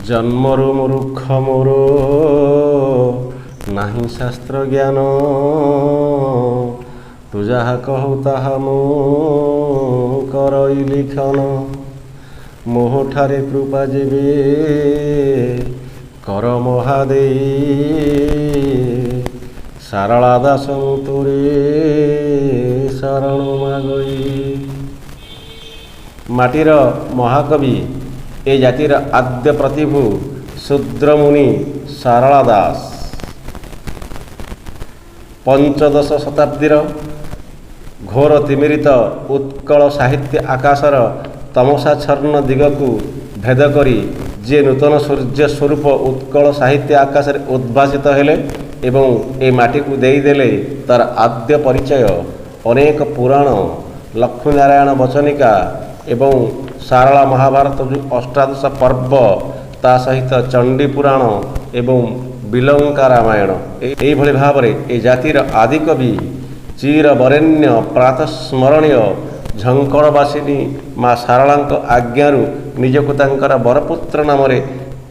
जन्मरु मूर्ख मोर नाही शास्त्र ज्ञान तू जहा कहू ताहा मु करई लिखन मोहठारे कृपा जेबे कर महादेई सारला दास तोरे शरण मागई। माटीर महाकवि ए जातिर आद्य प्रतिभू शूद्रमुनि सारला दास पंचदश शताब्दीर घोर तिमिरित उत्कल साहित्य आकाशर तमसाच्छन्न दिगकू भेद करी जे नूतन सूर्य स्वरूप उत्कल साहित्य आकाश उद्भासित हेले एवं ए माटी को देदेले तार आद्य परिचय अनेक पुराण लक्ष्मीनारायण वचनिका एवं सारला महाभारत जो अष्टादश पर्व ता सहित चंडी पुराण एवं बिलंका रामायण यही भाव में ए जातिर आदिकवि चिर वरेण्य प्रातस्मरणीय झंकड़वासिनी माँ सारला आज्ञारू निजको तांकर बरपुत्र नाम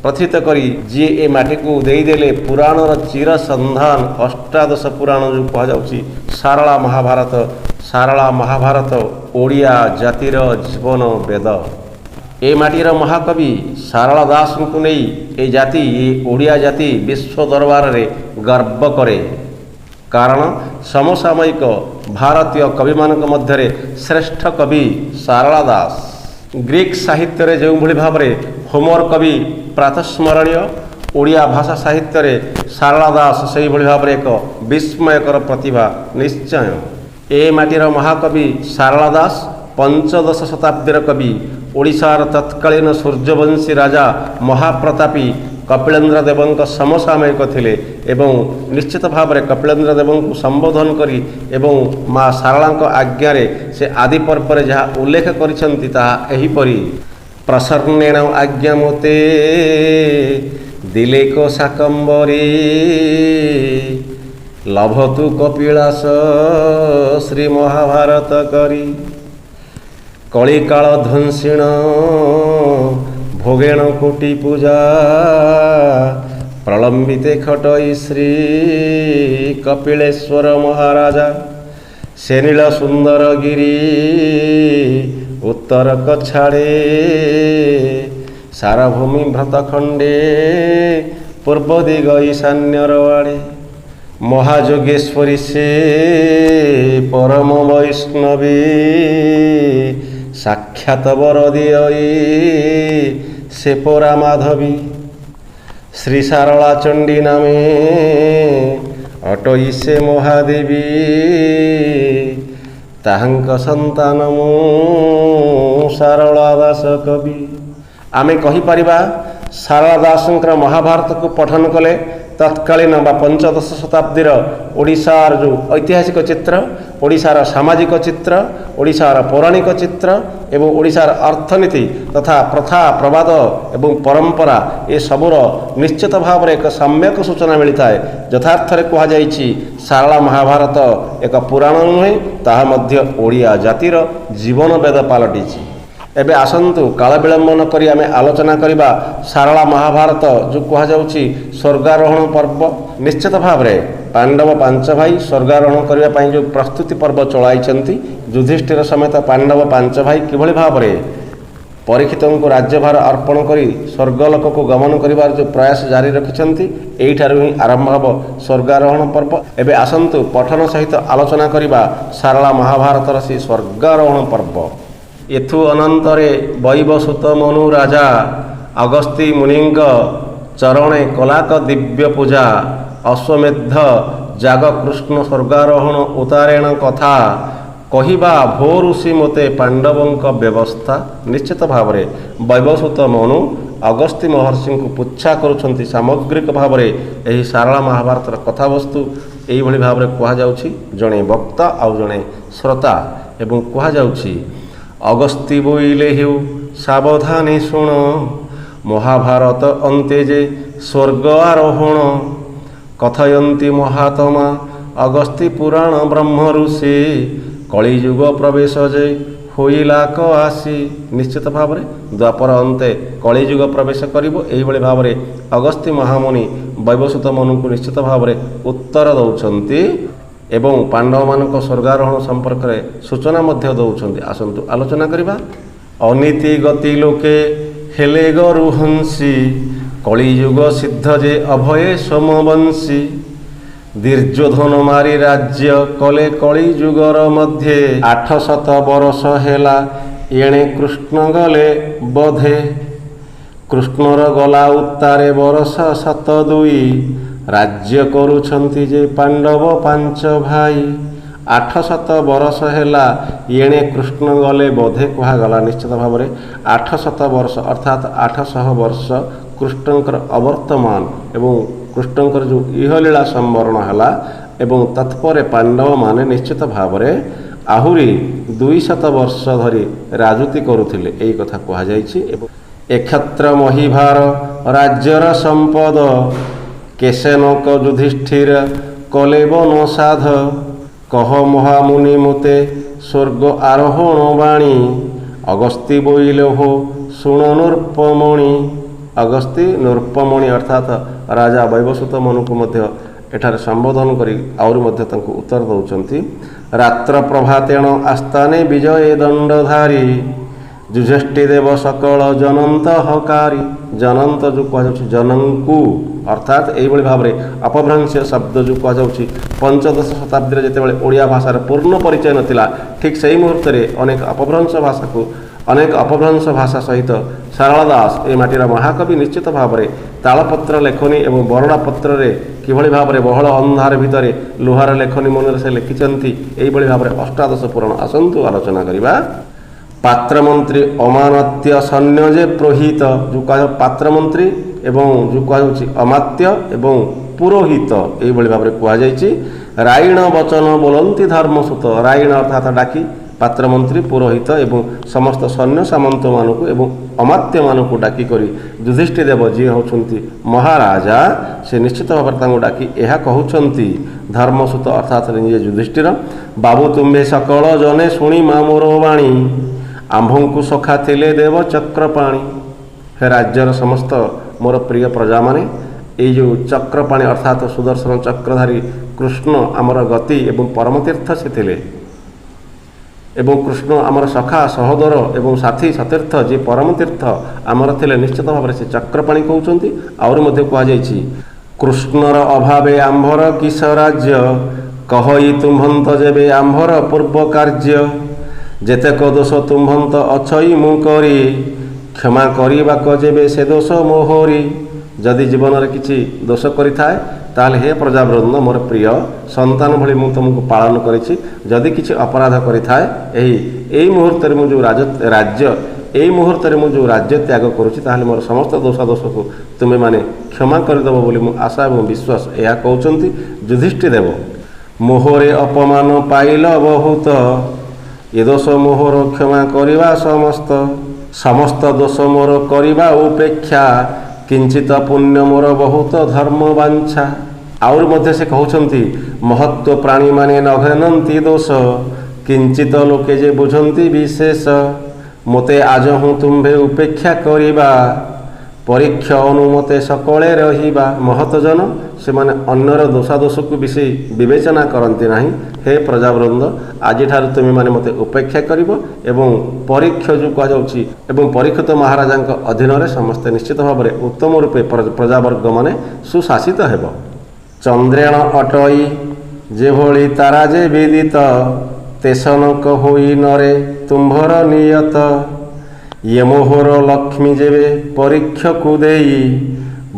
प्रथित करी जी ए माटी को देदेले पुराणर चिर संधान अष्टादश पुराण जो कहुच्छी सारला महाभारत ओडिया जातिर जीवन वेद। ए माटीर महाकवि सारला दास को नहीं ए जाति ए ओडिया जाति विश्व दरबार रे गर्व करे कारण समसामयिक भारतीय कवि मान मध्य श्रेष्ठ कवि सारला दास। ग्रीक साहित्य जो भाव में होमर कवि प्रातस्मरणीय ओडिया भाषा साहित्य सारला दास से भाव में एक विस्मयकर प्रतिभा निश्चय। ए माटीर महाकवि सारला दास पंचदश शताब्दीर कवि ओडिशार तत्कालीन सूर्यवंशी राजा महाप्रतापी कपिलेन्द्र देवंक समसामयिक थिले एवं निश्चित भाव में कपिलेन्द्र देवंक संबोधन करी एवं माँ सारला आज्ञा से आदि पर्व जहाँ उल्लेख करिसेंति ताहा एहिपरि प्रसन्नेण आज्ञा मोते दिले को शाकंबरी लभतु कपिलास श्री महाभारत करी कलिकाल ध्वंसिण भोगेण कोटि पूजा प्रलंबिते खटई श्री कपिलेश्वर महाराजा सेनील सुंदर गिरी उत्तर कछाड़े सारभूमि भ्रतखंडे पूर्व दिग ईशान्यर आड़े महायोगेश्वरी से परम वैष्णवी साक्षात वरदियई से परा माधवी श्री सारला चंडी नामे अटई से महादेवी ताहंक संतान मु सारला दास कवि। आमे कहि परिबा सारला दासंकर महाभारत को पठन कले तत्कालीन पंचदश शताब्दीर ओडिशार जो ऐतिहासिक चित्र ओडिशार सामाजिक चित्र ओडिशार पौराणिक चित्र एवं ओडिशार अर्थनीति तथा प्रथा प्रवाद एवं परंपरा ये सबूर निश्चित भाव में एक सम्यक सूचना मिलता है। यथार्थ कह सारला महाभारत एक पुराण नुहे ताहा मध्य ओडिया जातिर जीवन वेद पलटि। एबे आसंतु काल विलंब न करी आमे आलोचना करिबा सारला महाभारत जो कहुच्छी स्वर्गारोहण पर्व। निश्चित भाव में पांडव पांच भाई स्वर्गारोहण करने जो प्रस्तुति पर्व चलाई युधिष्ठिर समेत पांडव पांच भाई किभली भाव में परीक्षित को राज्यभार अर्पण करी स्वर्गलोक को गमन करिबार जो प्रयास जारी रखिछन्ति एइठारु ही आरंभ हब स्वर्गारोहण पर्व। एबे आसंतु पठन सहित आलोचना करिबा सारला महाभारतर से स्वर्गारोहण पर्व। एथु अनंतरे वैवसुत मनु राजा अगस्ती मुनिंग चरणे कलाक दिव्य पूजा अश्वमेध जाग कृष्ण स्वर्गारोहण उतारेण कथा कहिबा भो ऋषि मते पांडवंक व्यवस्था। निश्चित भाव में वैवसुत मनु अगस्ती महर्षि को पुच्छा करुछन्ति सामग्रिक भाव में यही सारला महाभारतर कथावस्तु यही भाव में कहुच्छी जड़े वक्ता आउ जड़े श्रोता एवं कहुच्छी अगस्ती बोइले हेउ सावधानी शुण महाभारत अंते जे स्वर्ग आरोहण कथयन्ति महात्मा अगस्ती पुराण ब्रह्म ऋषि कलिजुग प्रवेश जे ହୋଇଲାକ ଆସି। ନିଶ୍ଚିତ ଭାବରେ ଦ୍ୱାପର ଅନ୍ତେ କଳିଯୁଗ ପ୍ରବେଶ କରିବ। ଏହିଭଳି ଭାବରେ ଅଗସ୍ତ୍ୟ ମହାମୁନି ବୈବସ୍ୱତ ମନୁଙ୍କୁ ନିଶ୍ଚିତ ଭାବରେ ଉତ୍ତର ଦେଉଛନ୍ତି ଏବଂ ପାଣ୍ଡବମାନଙ୍କ ସ୍ୱର୍ଗାରୋହଣ ସମ୍ପର୍କରେ ସୂଚନା ମଧ୍ୟ ଦେଉଛନ୍ତି। ଆସନ୍ତୁ ଆଲୋଚନା କରିବା। ଅନୀତି ଗତି ଲୋକେ ହେଲେ ଗରୁହଂସୀ, କଳିଯୁଗ ସିଦ୍ଧ ଯେ ଅଭୟେ ସୋମବଂଶୀ। ଦୁର୍ଯ୍ୟୋଧନ ମାରି ରାଜ୍ୟ କଲେ କଳିଯୁଗର ମଧ୍ୟେ, 800 ବରଷ ହେଲା ଏଣେ କୃଷ୍ଣ ଗଲେ ବୋଧେ। କୃଷ୍ଣର ଗଲା ଉତ୍ତାରେ ବରଷ 702, ରାଜ୍ୟ କରୁଛନ୍ତି ଯେ ପାଣ୍ଡବ 5 ଭାଇ। 800 ବରଷ ହେଲା ଏଣେ କୃଷ୍ଣ ଗଲେ ବୋଧେ କୁହାଗଲା। ନିଶ୍ଚିତ ଭାବରେ 800 ବର୍ଷ ଅର୍ଥାତ୍ 800 ବର୍ଷ କୃଷ୍ଣଙ୍କର ଅବର୍ତ୍ତମାନ ଏବଂ କୃଷ୍ଣଙ୍କର ଯେଉଁ ଇହଲୀଳା ସମ୍ବରଣ ହେଲା ଏବଂ ତତ୍ପରେ ପାଣ୍ଡବମାନେ ନିଶ୍ଚିତ ଭାବରେ ଆହୁରି 200 ବର୍ଷ ଧରି ରାଜୁତି କରୁଥିଲେ, ଏହି କଥା କୁହାଯାଇଛି। ଏବଂ ଏକ୍ଷତ୍ର ମହିଭାର ରାଜ୍ୟର ସମ୍ପଦ, କେଶନକ ଯୁଧିଷ୍ଠିର କଲେ ବନସାଧ। କହ ମହାମୁନି ମୋତେ ସ୍ୱର୍ଗ ଆରୋହଣ ବାଣୀ, ଅଗସ୍ତ୍ୟ ବୋଇଲେ ହୋ ଶୁଣ ନୃପମଣି। ଅଗସ୍ତ୍ୟ ନୃପମଣି ଅର୍ଥାତ୍ ରାଜା ବୈବସ୍ୱତ ମନୁଙ୍କୁ ମଧ୍ୟ ଏଠାରେ ସମ୍ବୋଧନ କରି ଆହୁରି ମଧ୍ୟ ତାଙ୍କୁ ଉତ୍ତର ଦେଉଛନ୍ତି। ରାତ୍ର ପ୍ରଭାତେଣ ଆସ୍ଥାନେ ବିଜୟ ଦଣ୍ଡଧାରୀ, ଯୁଧିଷ୍ଠି ଦେବ ସକଳ ଜନନ୍ତ ହକାରୀ। ଜନନ୍ତ ଯେଉଁ କୁହାଯାଉଛି ଜନଙ୍କୁ ଅର୍ଥାତ୍ ଏଇଭଳି ଭାବରେ ଅପଭ୍ରଂଶ ଶବ୍ଦ ଯେଉଁ କୁହାଯାଉଛି, ପଞ୍ଚଦଶ ଶତାବ୍ଦୀରେ ଯେତେବେଳେ ଓଡ଼ିଆ ଭାଷାର ପୂର୍ଣ୍ଣ ପରିଚୟ ନଥିଲା, ଠିକ୍ ସେହି ମୁହୂର୍ତ୍ତରେ ଅନେକ ଅପଭ୍ରଂଶ ଭାଷା ସହିତ ସାରଳା ଦାସ ଏ ମାଟିର ମହାକବି ନିଶ୍ଚିତ ଭାବରେ ତାଳପତ୍ର ଲେଖନୀ ଏବଂ ବରଡ଼ା ପତ୍ରରେ କିଭଳି ଭାବରେ ବହଳ ଅନ୍ଧାର ଭିତରେ ଲୁହାର ଲେଖନୀ ମନରେ ସେ ଲେଖିଛନ୍ତି, ଏହିଭଳି ଭାବରେ ଅଷ୍ଟାଦଶ ପୁରାଣ। ଆସନ୍ତୁ ଆଲୋଚନା କରିବା। ପାତ୍ରମନ୍ତ୍ରୀ ଅମାନତ୍ୟ ସୈନ୍ୟ ଯେ ପ୍ରୋହିତ, ଯେଉଁ କୁହାଯାଉ ପାତ୍ରମନ୍ତ୍ରୀ ଏବଂ ଯେଉଁ କୁହାଯାଉଛି ଅମାତ୍ୟ ଏବଂ ପୁରୋହିତ, ଏହିଭଳି ଭାବରେ କୁହାଯାଇଛି। ରାଇଣ ବଚନ ବୋଲନ୍ତି ଧର୍ମସୂତ, ରାଇଣ ଅର୍ଥାତ୍ ଡାକି ପାତ୍ରମନ୍ତ୍ରୀ ପୁରୋହିତ ଏବଂ ସମସ୍ତ ସୈନ୍ୟ ସାମନ୍ତମାନଙ୍କୁ ଏବଂ ଅମାତ୍ୟମାନଙ୍କୁ ଡାକି କରି ଯୁଧିଷ୍ଠି ଦେବ ଯିଏ ହେଉଛନ୍ତି ମହାରାଜା, ସେ ନିଶ୍ଚିତ ଭାବରେ ତାଙ୍କୁ ଡାକି ଏହା କହୁଛନ୍ତି। ଧର୍ମସୂତ ଅର୍ଥାତ୍ ନିଜେ ଯୁଧିଷ୍ଠିର, ବାବୁ ତୁମ୍ଭେ ସକଳ ଜନେ ଶୁଣି ମା ମୋର ବାଣୀ, ଆମ୍ଭଙ୍କୁ ସଖା ଥିଲେ ଦେବ ଚକ୍ରପାଣି। ହେ ରାଜ୍ୟର ସମସ୍ତ ମୋର ପ୍ରିୟ ପ୍ରଜାମାନେ, ଏଇ ଯେଉଁ ଚକ୍ରପାଣି ଅର୍ଥାତ୍ ସୁଦର୍ଶନ ଚକ୍ରଧାରୀ କୃଷ୍ଣ ଆମର ଗତି ଏବଂ ପରମତୀର୍ଥ ସେ ଥିଲେ ଏବଂ କୃଷ୍ଣ ଆମର ସଖା ସହୋଦର ଏବଂ ସାଥୀ ସତୀର୍ଥ ଯିଏ ପରମତୀର୍ଥ ଆମର ଥିଲେ, ନିଶ୍ଚିତ ଭାବରେ ସେ ଚକ୍ରପାଣି କହୁଛନ୍ତି। ଆହୁରି ମଧ୍ୟ କୁହାଯାଇଛି, କୃଷ୍ଣର ଅଭାବେ ଆମ୍ଭର କିସ ରାଜ୍ୟ, କହଇ ତୁମ୍ଭନ୍ତ ଯେବେ ଆମ୍ଭର ପୂର୍ବ କାର୍ଯ୍ୟ। ଯେତେକ ଦୋଷ ତୁମ୍ଭନ୍ତ ଅଛଇ ମୁଁ କରି, କ୍ଷମା କରିବାକୁ ଯେବେ ସେ ଦୋଷ ମୋହରି। ଯଦି ଜୀବନରେ କିଛି ଦୋଷ କରିଥାଏ ତାହେଲେ ହେ ପ୍ରଜାବୃନ୍ଦ, ମୋର ପ୍ରିୟ ସନ୍ତାନ ଭଳି ମୁଁ ତୁମକୁ ପାଳନ କରିଛି। ଯଦି କିଛି ଅପରାଧ କରିଥାଏ ଏଇ ମୁହୂର୍ତ୍ତରେ ମୁଁ ଯେଉଁ ଏଇ ମୁହୂର୍ତ୍ତରେ ମୁଁ ଯେଉଁ ରାଜ୍ୟ ତ୍ୟାଗ କରୁଛି, ତାହେଲେ ମୋର ସମସ୍ତ ଦୋଷକୁ ତୁମେମାନେ କ୍ଷମା କରିଦେବ ବୋଲି ମୁଁ ଆଶା ଏବଂ ବିଶ୍ୱାସ, ଏହା କହୁଛନ୍ତି ଯୁଧିଷ୍ଠି ଦେବ। ମୋହରେ ଅପମାନ ପାଇଲ ବହୁତ, ଏ ଦୋଷ ମୋହର କ୍ଷମା କରିବା ସମସ୍ତ ଦୋଷ ମୋର କରିବା ଉପେକ୍ଷା, କିଞ୍ଚିତ ପୁଣ୍ୟ ମୋର ବହୁତ ଧର୍ମ ବାଞ୍ଛା। ଆହୁରି ମଧ୍ୟ ସେ କହୁଛନ୍ତି, ମହତ୍ଵ ପ୍ରାଣୀମାନେ ନ ଘେନନ୍ତି ଦୋଷ, କିଞ୍ଚିତ ଲୋକେ ଯେ ବୁଝନ୍ତି ବିଶେଷ। ମୋତେ ଆଜହୁଁ ତୁମ୍ଭେ ଉପେକ୍ଷା କରିବା, ପରୀକ୍ଷ ଅନୁମତେ ସକଳେ ରହିବା। ମହତଜନ ସେମାନେ ଅନ୍ୟର ଦୋଷାଦୋଷକୁ ବେଶୀ ବିବେଚନା କରନ୍ତି ନାହିଁ। ହେ ପ୍ରଜାବୃନ୍ଦ, ଆଜିଠାରୁ ତୁମେମାନେ ମୋତେ ଉପେକ୍ଷା କରିବ ଏବଂ ପରୀକ୍ଷ ଯେଉଁ କୁହାଯାଉଛି ଏବଂ ପରୀକ୍ଷିତ ମହାରାଜାଙ୍କ ଅଧୀନରେ ସମସ୍ତେ ନିଶ୍ଚିତ ଭାବରେ ଉତ୍ତମ ରୂପେ ପ୍ରଜାବର୍ଗମାନେ ସୁଶାସିତ ହେବ। ଚନ୍ଦ୍ରେଣ ଅଟଇ ଯେଭଳି ତାରା ଯେ ବିଦିତ, ତେସନକ ହୋଇ ନରେ ତୁମ୍ଭର ନିୟତ। ଇଏ ମୋହର ଲକ୍ଷ୍ମୀ ଯେବେ ପରୀକ୍ଷକୁ ଦେଇ,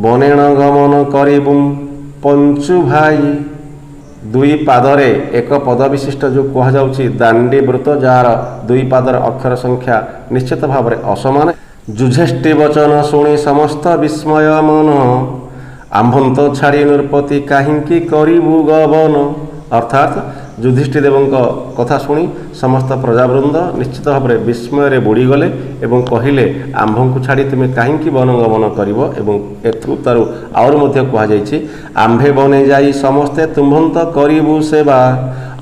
ବନେଣ ଗମନ କରିବୁ ପଞ୍ଚୁ ଭାଇ। ଦୁଇ ପାଦରେ ଏକ ପଦ ବିଶିଷ୍ଟ ଯେଉଁ କୁହାଯାଉଛି ଦାଣ୍ଡି ବୃତ, ଯାହାର ଦୁଇ ପାଦର ଅକ୍ଷର ସଂଖ୍ୟା ନିଶ୍ଚିତ ଭାବରେ ଅସମାନ। ଯୁଧିଷ୍ଠି ବଚନ ଶୁଣି ସମସ୍ତ ବିସ୍ମୟ ମନ, ଆମ୍ଭନ୍ତ ଛାଡ଼ି ନୃପତି କାହିଁକି କରିବୁ ଗବନ। ଅର୍ଥାତ୍ ଯୁଧିଷ୍ଠି ଦେବଙ୍କ କଥା ଶୁଣି ସମସ୍ତ ପ୍ରଜାବୃନ୍ଦ ନିଶ୍ଚିତ ଭାବରେ ବିସ୍ମୟରେ ବୁଡ଼ିଗଲେ ଏବଂ କହିଲେ, ଆମ୍ଭଙ୍କୁ ଛାଡ଼ି ତୁମେ କାହିଁକି ବନଗମନ କରିବ। ଏବଂ ଏଥିରୁ ଆହୁରି ମଧ୍ୟ କୁହାଯାଇଛି, ଆମ୍ଭେ ବନେ ଯାଇ ସମସ୍ତେ ତୁମ୍ଭନ୍ତ କରିବୁ ସେବା,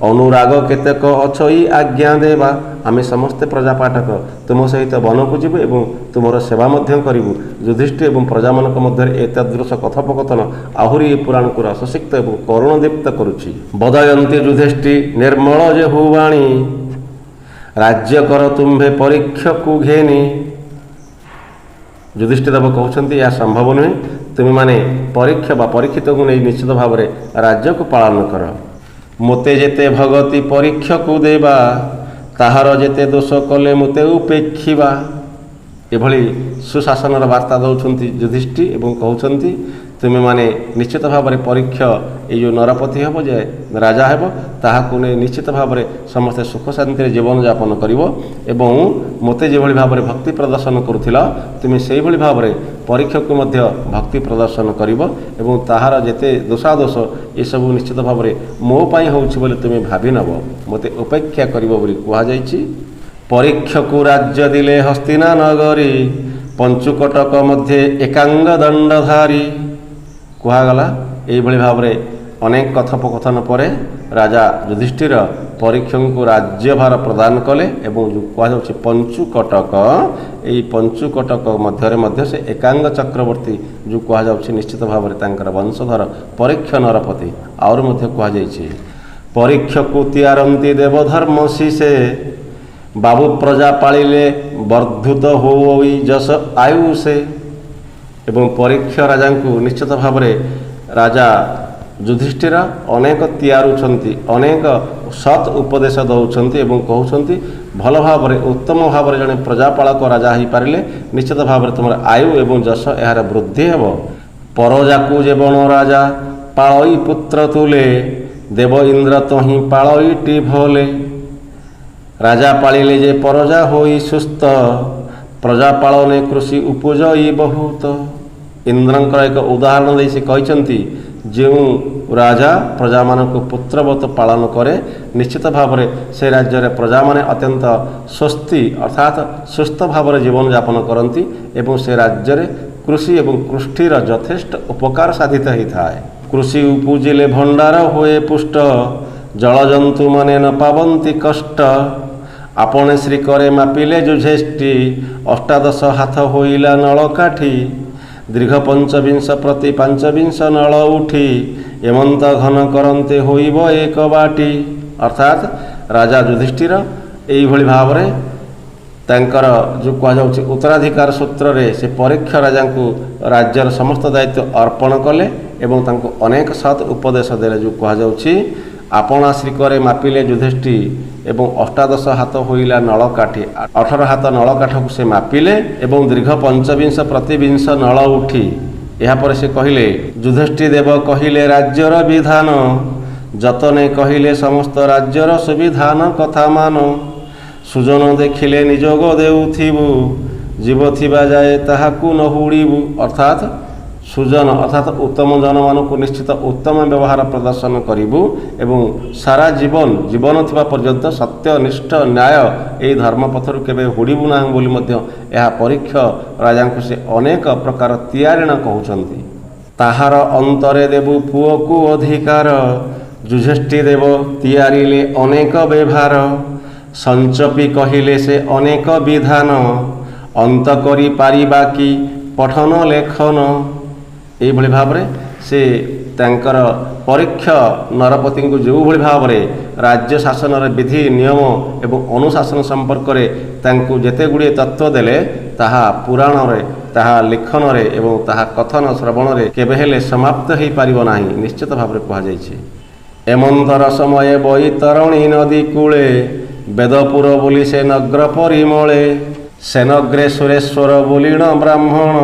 ଅନୁରାଗ କେତେକ ଅଛଇ ଆଜ୍ଞା ଦେବା। ଆମେ ସମସ୍ତେ ପ୍ରଜାପାଠକ ତୁମ ସହିତ ବନକୁ ଯିବୁ ଏବଂ ତୁମର ସେବା ମଧ୍ୟ କରିବୁ। ଯୁଧିଷ୍ଠିର ଏବଂ ପ୍ରଜାମାନଙ୍କ ମଧ୍ୟରେ ଏତଦୃଶ କଥୋପକଥନ ଆହୁରି ଏ ପୁରାଣକୁ ରସସିକ୍ତ ଏବଂ କରୁଣଦୀପ୍ତ କରୁଛି। ବଦୟନ୍ତି ଯୁଧିଷ୍ଠି ନିର୍ମଳ ଯେ ହୁବାଣୀ, ରାଜ୍ୟ କର ତୁମ୍ଭେ ପରୀକ୍ଷକୁ ଘେନି। ଯୁଧିଷ୍ଠିଦେବ କହୁଛନ୍ତି ଏହା ସମ୍ଭବ ନୁହେଁ, ତୁମେମାନେ ପରୀକ୍ଷ ବା ପରୀକ୍ଷିତକୁ ନେଇ ନିଶ୍ଚିତ ଭାବରେ ରାଜ୍ୟକୁ ପାଳନ କର। ମୋତେ ଯେତେ ଭଗତି ପରୀକ୍ଷକୁ ଦେବା, ତାହାର ଯେତେ ଦୋଷ କଲେ ମୋତେ ଉପେକ୍ଷିବା। ଏଭଳି ସୁଶାସନର ବାର୍ତ୍ତା ଦେଉଛନ୍ତି ଯୁଧିଷ୍ଠିର ଏବଂ କହୁଛନ୍ତି ତୁମେମାନେ ନିଶ୍ଚିତ ଭାବରେ ପରୀକ୍ଷ ଏଇ ଯେଉଁ ନରପତି ହେବ ଯେ ରାଜା ହେବ ତାହାକୁ ନେଇ ନିଶ୍ଚିତ ଭାବରେ ସମସ୍ତେ ସୁଖ ଶାନ୍ତିରେ ଜୀବନଯାପନ କରିବ ଏବଂ ମୋତେ ଯେଭଳି ଭାବରେ ଭକ୍ତି ପ୍ରଦର୍ଶନ କରୁଥିଲ ତୁମେ ସେଇଭଳି ଭାବରେ ପରୀକ୍ଷକୁ ମଧ୍ୟ ଭକ୍ତି ପ୍ରଦର୍ଶନ କରିବ ଏବଂ ତାହାର ଯେତେ ଦୋଷାଦୋଷ ଏସବୁ ନିଶ୍ଚିତ ଭାବରେ ମୋ ପାଇଁ ହେଉଛି ବୋଲି ତୁମେ ଭାବି ନେବ, ମୋତେ ଉପେକ୍ଷା କରିବ ବୋଲି କୁହାଯାଇଛି। ପରୀକ୍ଷକୁ ରାଜ୍ୟ ଦିଲେ ହସ୍ତିନା ନଗରୀ, ପଞ୍ଚୁକଟକ ମଧ୍ୟରେ ଏକାଙ୍ଗ ଦଣ୍ଡଧାରୀ। କୁହାଗଲା ଏଇଭଳି ଭାବରେ ଅନେକ କଥୋପକଥନ ପରେ ରାଜା ଯୁଧିଷ୍ଠିର ପରୀକ୍ଷଙ୍କୁ ରାଜ୍ୟଭାର ପ୍ରଦାନ କଲେ ଏବଂ ଯେଉଁ କୁହାଯାଉଛି ପଞ୍ଚୁକଟକ, ଏହି ପଞ୍ଚୁକଟକ ମଧ୍ୟରେ ମଧ୍ୟ ସେ ଏକାଙ୍ଗ ଚକ୍ରବର୍ତ୍ତୀ ଯେଉଁ କୁହାଯାଉଛି ନିଶ୍ଚିତ ଭାବରେ ତାଙ୍କର ବଂଶଧର ପରୀକ୍ଷ ନରପତି। ଆହୁରି ମଧ୍ୟ କୁହାଯାଇଛି ପରୀକ୍ଷକୁ ତିଆରନ୍ତି ଦେବଧର୍ମ ଶିଷେ, ବାବୁ ପ୍ରଜା ପାଳିଲେ ବର୍ଦ୍ଧୁତ ହୋଇ ଯଶ ଆୟୁଷେ। ଏବଂ ପରୀକ୍ଷ ରାଜାଙ୍କୁ ନିଶ୍ଚିତ ଭାବରେ ରାଜା ଯୁଧିଷ୍ଠିର ଅନେକ ତିଆରୁଛନ୍ତି, ଅନେକ ସତ୍ ଉପଦେଶ ଦେଉଛନ୍ତି ଏବଂ କହୁଛନ୍ତି ଭଲ ଭାବରେ ଉତ୍ତମ ଭାବରେ ଜଣେ ପ୍ରଜାପାଳକ ରାଜା ହୋଇପାରିଲେ ନିଶ୍ଚିତ ଭାବରେ ତୁମର ଆୟୁ ଏବଂ ଯଶ ଏହାର ବୃଦ୍ଧି ହେବ। ପରଜାକୁ ଯେ ବଣ ରାଜା ପାଳଇ ପୁତ୍ର ତୁଲେ, ଦେବ ଇନ୍ଦ୍ର ତହିଁ ପାଳଇଟି ଭଲେ। ରାଜା ପାଳିଲେ ଯେ ପରଜା ହୋଇ ସୁସ୍ଥ, ପ୍ରଜା ପାଳନେ କୃଷି ଉପଜଇ ବହୁତ। ଇନ୍ଦ୍ରଙ୍କର ଏକ ଉଦାହରଣ ଦେଇ ସେ କହିଛନ୍ତି ଯେଉଁ ରାଜା ପ୍ରଜାମାନଙ୍କୁ ପୁତ୍ରବତ ପାଳନ କରେ ନିଶ୍ଚିତ ଭାବରେ ସେ ରାଜ୍ୟରେ ପ୍ରଜାମାନେ ଅତ୍ୟନ୍ତ ସ୍ୱସ୍ତି ଅର୍ଥାତ୍ ସୁସ୍ଥ ଭାବରେ ଜୀବନଯାପନ କରନ୍ତି ଏବଂ ସେ ରାଜ୍ୟରେ କୃଷି ଏବଂ କୃଷ୍ଟିର ଯଥେଷ୍ଟ ଉପକାର ସାଧିତ ହୋଇଥାଏ। କୃଷି ଉପୁଜିଲେ ଭଣ୍ଡାର ହୁଏ ପୁଷ୍ଟ, ଜଳଜନ୍ତୁମାନେ ନ ପାବନ୍ତି କଷ୍ଟ। ଆପणे ଶ୍ରୀ କରେ ମାପିଲେ ଯୁଧିଷ୍ଠି, ଅଷ୍ଟାଦଶ ହାତ ହୋଇଲା ନଳକାଠି। ଦୀର୍ଘ ପଞ୍ଚବିଂଶ ପ୍ରତି ପାଞ୍ଚବିଂଶ ନଳ ଉଠି, ଏମନ୍ତ ଘନ କରନ୍ତେ ହୋଇବ ଏକ ବାଟି। ଅର୍ଥାତ୍ ରାଜା ଯୁଧିଷ୍ଠିର ଏଇଭଳି ଭାବରେ ତାଙ୍କର ଯେଉଁ କୁହାଯାଉଛି ଉତ୍ତରାଧିକାର ସୂତ୍ରରେ ସେ ପରୀକ୍ଷ ରାଜାଙ୍କୁ ରାଜ୍ୟର ସମସ୍ତ ଦାୟିତ୍ୱ ଅର୍ପଣ କଲେ ଏବଂ ତାଙ୍କୁ ଅନେକ ସତ୍ ଉପଦେଶ ଦେଲେ। ଯେଉଁ କୁହାଯାଉଛି ଆପଣା ଶ୍ରୀକରେ ମାପିଲେ ଯୁଧିଷ୍ଠି ଏବଂ ଅଷ୍ଟାଦଶ ହାତ ହୋଇଲା ନଳକାଠି, 18 ହାତ ନଳକାଠକୁ ସେ ମାପିଲେ ଏବଂ ଦୀର୍ଘ ପଞ୍ଚବିଂଶ ପ୍ରତିବିଂଶ ନଳ ଉଠି। ଏହାପରେ ସେ କହିଲେ ଯୁଧିଷ୍ଠି ଦେବ କହିଲେ ରାଜ୍ୟର ବିଧାନ, ଯତନେ କହିଲେ ସମସ୍ତ ରାଜ୍ୟର ସୁବିଧାନ କଥା ମାନ। ସୁଜନ ଦେଖିଲେ ନିଯୋଗ ଦେଉଥିବୁ, ଜୀବ ଥିବା ଯାଏ ତାହାକୁ ନ ହୁଡ଼ିବୁ। ଅର୍ଥାତ୍ ସୁଜନ ଅର୍ଥାତ୍ ଉତ୍ତମ ଜନମାନଙ୍କୁ ନିଶ୍ଚିତ ଉତ୍ତମ ବ୍ୟବହାର ପ୍ରଦର୍ଶନ କରିବୁ ଏବଂ ସାରା ଜୀବନ ଥିବା ପର୍ଯ୍ୟନ୍ତ ସତ୍ୟନିଷ୍ଠ ନ୍ୟାୟ ଏହି ଧର୍ମପଥରୁ କେବେ ହୁଡ଼ିବୁ ନାହିଁ ବୋଲି ମଧ୍ୟ ଏହା ପରୀକ୍ଷ ରାଜାଙ୍କୁ ସେ ଅନେକ ପ୍ରକାର ତିଆରିଣ କହୁଛନ୍ତି। ତାହାର ଅନ୍ତରେ ଦେବୁ ପୁଅକୁ ଅଧିକାର, ଯୁଧିଷ୍ଠି ଦେବ ତିଆରିଲେ ଅନେକ ବ୍ୟବହାର। ସଞ୍ଚପି କହିଲେ ସେ ଅନେକ ବିଧାନ, ଅନ୍ତ କରି ପାରିବା କି ପଠନ ଲେଖନ। ଏଇଭଳି ଭାବରେ ସେ ତାଙ୍କର ପରୀକ୍ଷ ନରପତିଙ୍କୁ ଯେଉଁଭଳି ଭାବରେ ରାଜ୍ୟ ଶାସନର ବିଧି ନିୟମ ଏବଂ ଅନୁଶାସନ ସମ୍ପର୍କରେ ତାଙ୍କୁ ଯେତେ ଗୁଡ଼ିଏ ତତ୍ତ୍ୱ ଦେଲେ ତାହା ପୁରାଣରେ, ତାହା ଲେଖନରେ ଏବଂ ତାହା କଥନ ଶ୍ରବଣରେ କେବେ ହେଲେ ସମାପ୍ତ ହୋଇପାରିବ ନାହିଁ ନିଶ୍ଚିତ ଭାବରେ କୁହାଯାଇଛି। ଏମନ୍ତର ସମୟ ବୈତରଣୀ ନଦୀ କୂଳେ, ବେଦପୁର ବୋଲି ସେ ନଗ୍ର ପରିମଳେ। ସେନଗ୍ରେ ସୁରେଶ୍ୱର ବୋଲିଣ ବ୍ରାହ୍ମଣ,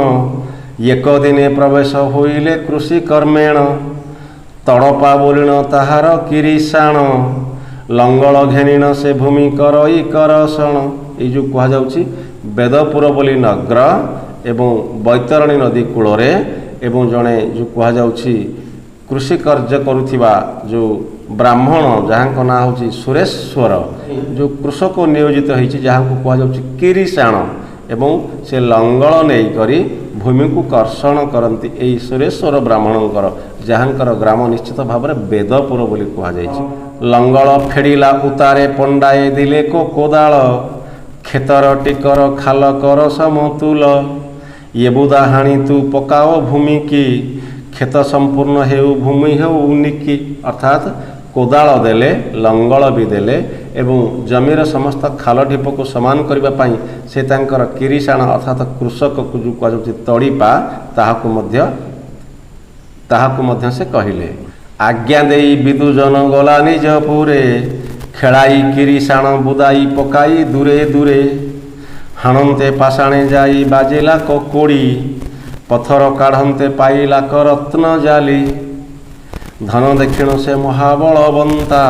ଏକ ଦିନେ ପ୍ରବେଶ ହୋଇଲେ କୃଷି କର୍ମେଣ। ତଡ଼ପା ବୋଲିଣ ତାହାର କିରିଶାଣ, ଲଙ୍ଗଳ ଘେନିଣ ସେ ଭୂମି କରଇ କରସଣ। ଏଇ ଯେଉଁ କୁହାଯାଉଛି ବେଦପୁର ବୋଲି ନଗ୍ର ଏବଂ ବୈତରଣୀ ନଦୀ କୂଳରେ ଏବଂ ଜଣେ ଯେଉଁ କୁହାଯାଉଛି କୃଷି କାର୍ଯ୍ୟ କରୁଥିବା ଯେଉଁ ବ୍ରାହ୍ମଣ ଯାହାଙ୍କ ନାଁ ହେଉଛି ସୁରେଶ୍ୱର, ଯେଉଁ କୃଷକ ନିୟୋଜିତ ହୋଇଛି ଯାହାଙ୍କୁ କୁହାଯାଉଛି କିରିଶାଣ, ଏବଂ ସେ ଲଙ୍ଗଳ ନେଇକରି ଭୂମିକୁ କର୍ଷଣ କରନ୍ତି ଏଇ ସୁରେଶ୍ୱର ବ୍ରାହ୍ମଣଙ୍କର, ଯାହାଙ୍କର ଗ୍ରାମ ନିଶ୍ଚିତ ଭାବରେ ବେଦପୁର ବୋଲି କୁହାଯାଇଛି। ଲଙ୍ଗଳ ଫେଡ଼ିଲା ଉତାରେ ପଣ୍ଡାଏ ଦିଲେ କୋଦାଳ, କ୍ଷେତର ଟିକର ଖାଲ କର ସମତୁଲ, ଏବୁଦା ହାଣି ତୁ ପକାଅ ଭୂମିକି, କ୍ଷେତ ସମ୍ପୂର୍ଣ୍ଣ ହେଉ ଭୂମି ହେଉ ନିକି। ଅର୍ଥାତ୍ କୋଦାଳ ଦେଲେ, ଲଙ୍ଗଳ ବି ଦେଲେ ଏବଂ ଜମିର ସମସ୍ତ ଖାଲ ଢିପକୁ ସମାନ କରିବା ପାଇଁ ସେ ତାଙ୍କର କିରିଶାଣ ଅର୍ଥାତ୍ କୃଷକକୁ ଯେଉଁ କୁହାଯାଉଛି ତଡ଼ିପା, ତାହାକୁ ମଧ୍ୟ ସେ କହିଲେ। ଆଜ୍ଞା ଦେଇ ବିଦୁଜନ ଗଲା ନିଜ ପୁରେ, ଖେଳାଇ କିରିଶାଣ ବୁଦାଇ ପକାଇ ଦୂରେ ଦୂରେ, ହାଣନ୍ତେ ପାଷାଣେ ଯାଇ ବାଜିଲା କୋଡ଼ି, ପଥର କାଢ଼ନ୍ତେ ପାଇଲା କ ରତ୍ନ ଜାଲି, ଧନ ଦେଖିଣ ସେ ମହାବଳବନ୍ତା,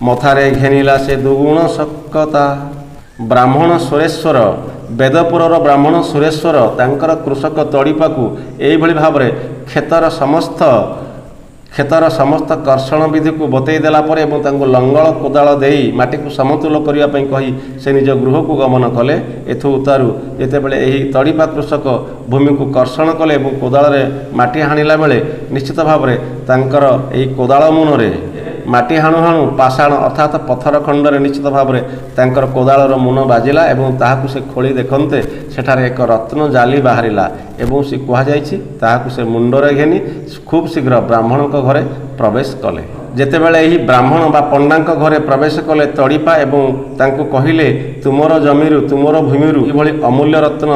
ମଥାରେ ଘେନିଲା ସେ ଦୁଗୁଣ ଶକତା। ବ୍ରାହ୍ମଣ ସୁରେଶ୍ୱର, ବେଦପୁରର ବ୍ରାହ୍ମଣ ସୁରେଶ୍ୱର ତାଙ୍କର କୃଷକ ତଡ଼ିପାକୁ ଏଇଭଳି ଭାବରେ କ୍ଷେତର ସମସ୍ତ କର୍ଷଣ ବିଧିକୁ ବତେଇ ଦେଲା ପରେ ଏବଂ ତାଙ୍କୁ ଲଙ୍ଗଳ କୋଦାଳ ଦେଇ ମାଟିକୁ ସମତୁଲ କରିବା ପାଇଁ କହି ସେ ନିଜ ଗୃହକୁ ଗମନ କଲେ। ଏଥୁ ଉତାରୁ ଯେତେବେଳେ ଏହି ତଡ଼ିପା କୃଷକ ଭୂମିକୁ କର୍ଷଣ କଲେ ଏବଂ କୋଦାଳରେ ମାଟି ହାଣିଲା ବେଳେ ନିଶ୍ଚିତ ଭାବରେ ତାଙ୍କର ଏହି କୋଦାଳ ମୁନରେ ମାଟି ହାଣୁ ହାଣୁ ପାଷାଣ ଅର୍ଥାତ୍ ପଥର ଖଣ୍ଡରେ ନିଶ୍ଚିତ ଭାବରେ ତାଙ୍କର କୋଦାଳର ମୁନ ବାଜିଲା ଏବଂ ତାହାକୁ ସେ ଖୋଳି ଦେଖନ୍ତେ ସେଠାରେ ଏକ ରତ୍ନ ଜାଲି ବାହାରିଲା ଏବଂ ସେ କୁହାଯାଇଛି ତାହାକୁ ସେ ମୁଣ୍ଡରେ ଘେନି ଖୁବ୍ ଶୀଘ୍ର ବ୍ରାହ୍ମଣଙ୍କ ଘରେ ପ୍ରବେଶ କଲେ। ଯେତେବେଳେ ଏହି ବ୍ରାହ୍ମଣ ବା ପଣ୍ଡାଙ୍କ ଘରେ ପ୍ରବେଶ କଲେ ତଡ଼ିପା ଏବଂ ତାଙ୍କୁ କହିଲେ, ତୁମର ଜମିରୁ ତୁମର ଭୂମିରୁ ଏଭଳି ଅମୂଲ୍ୟ ରତ୍ନ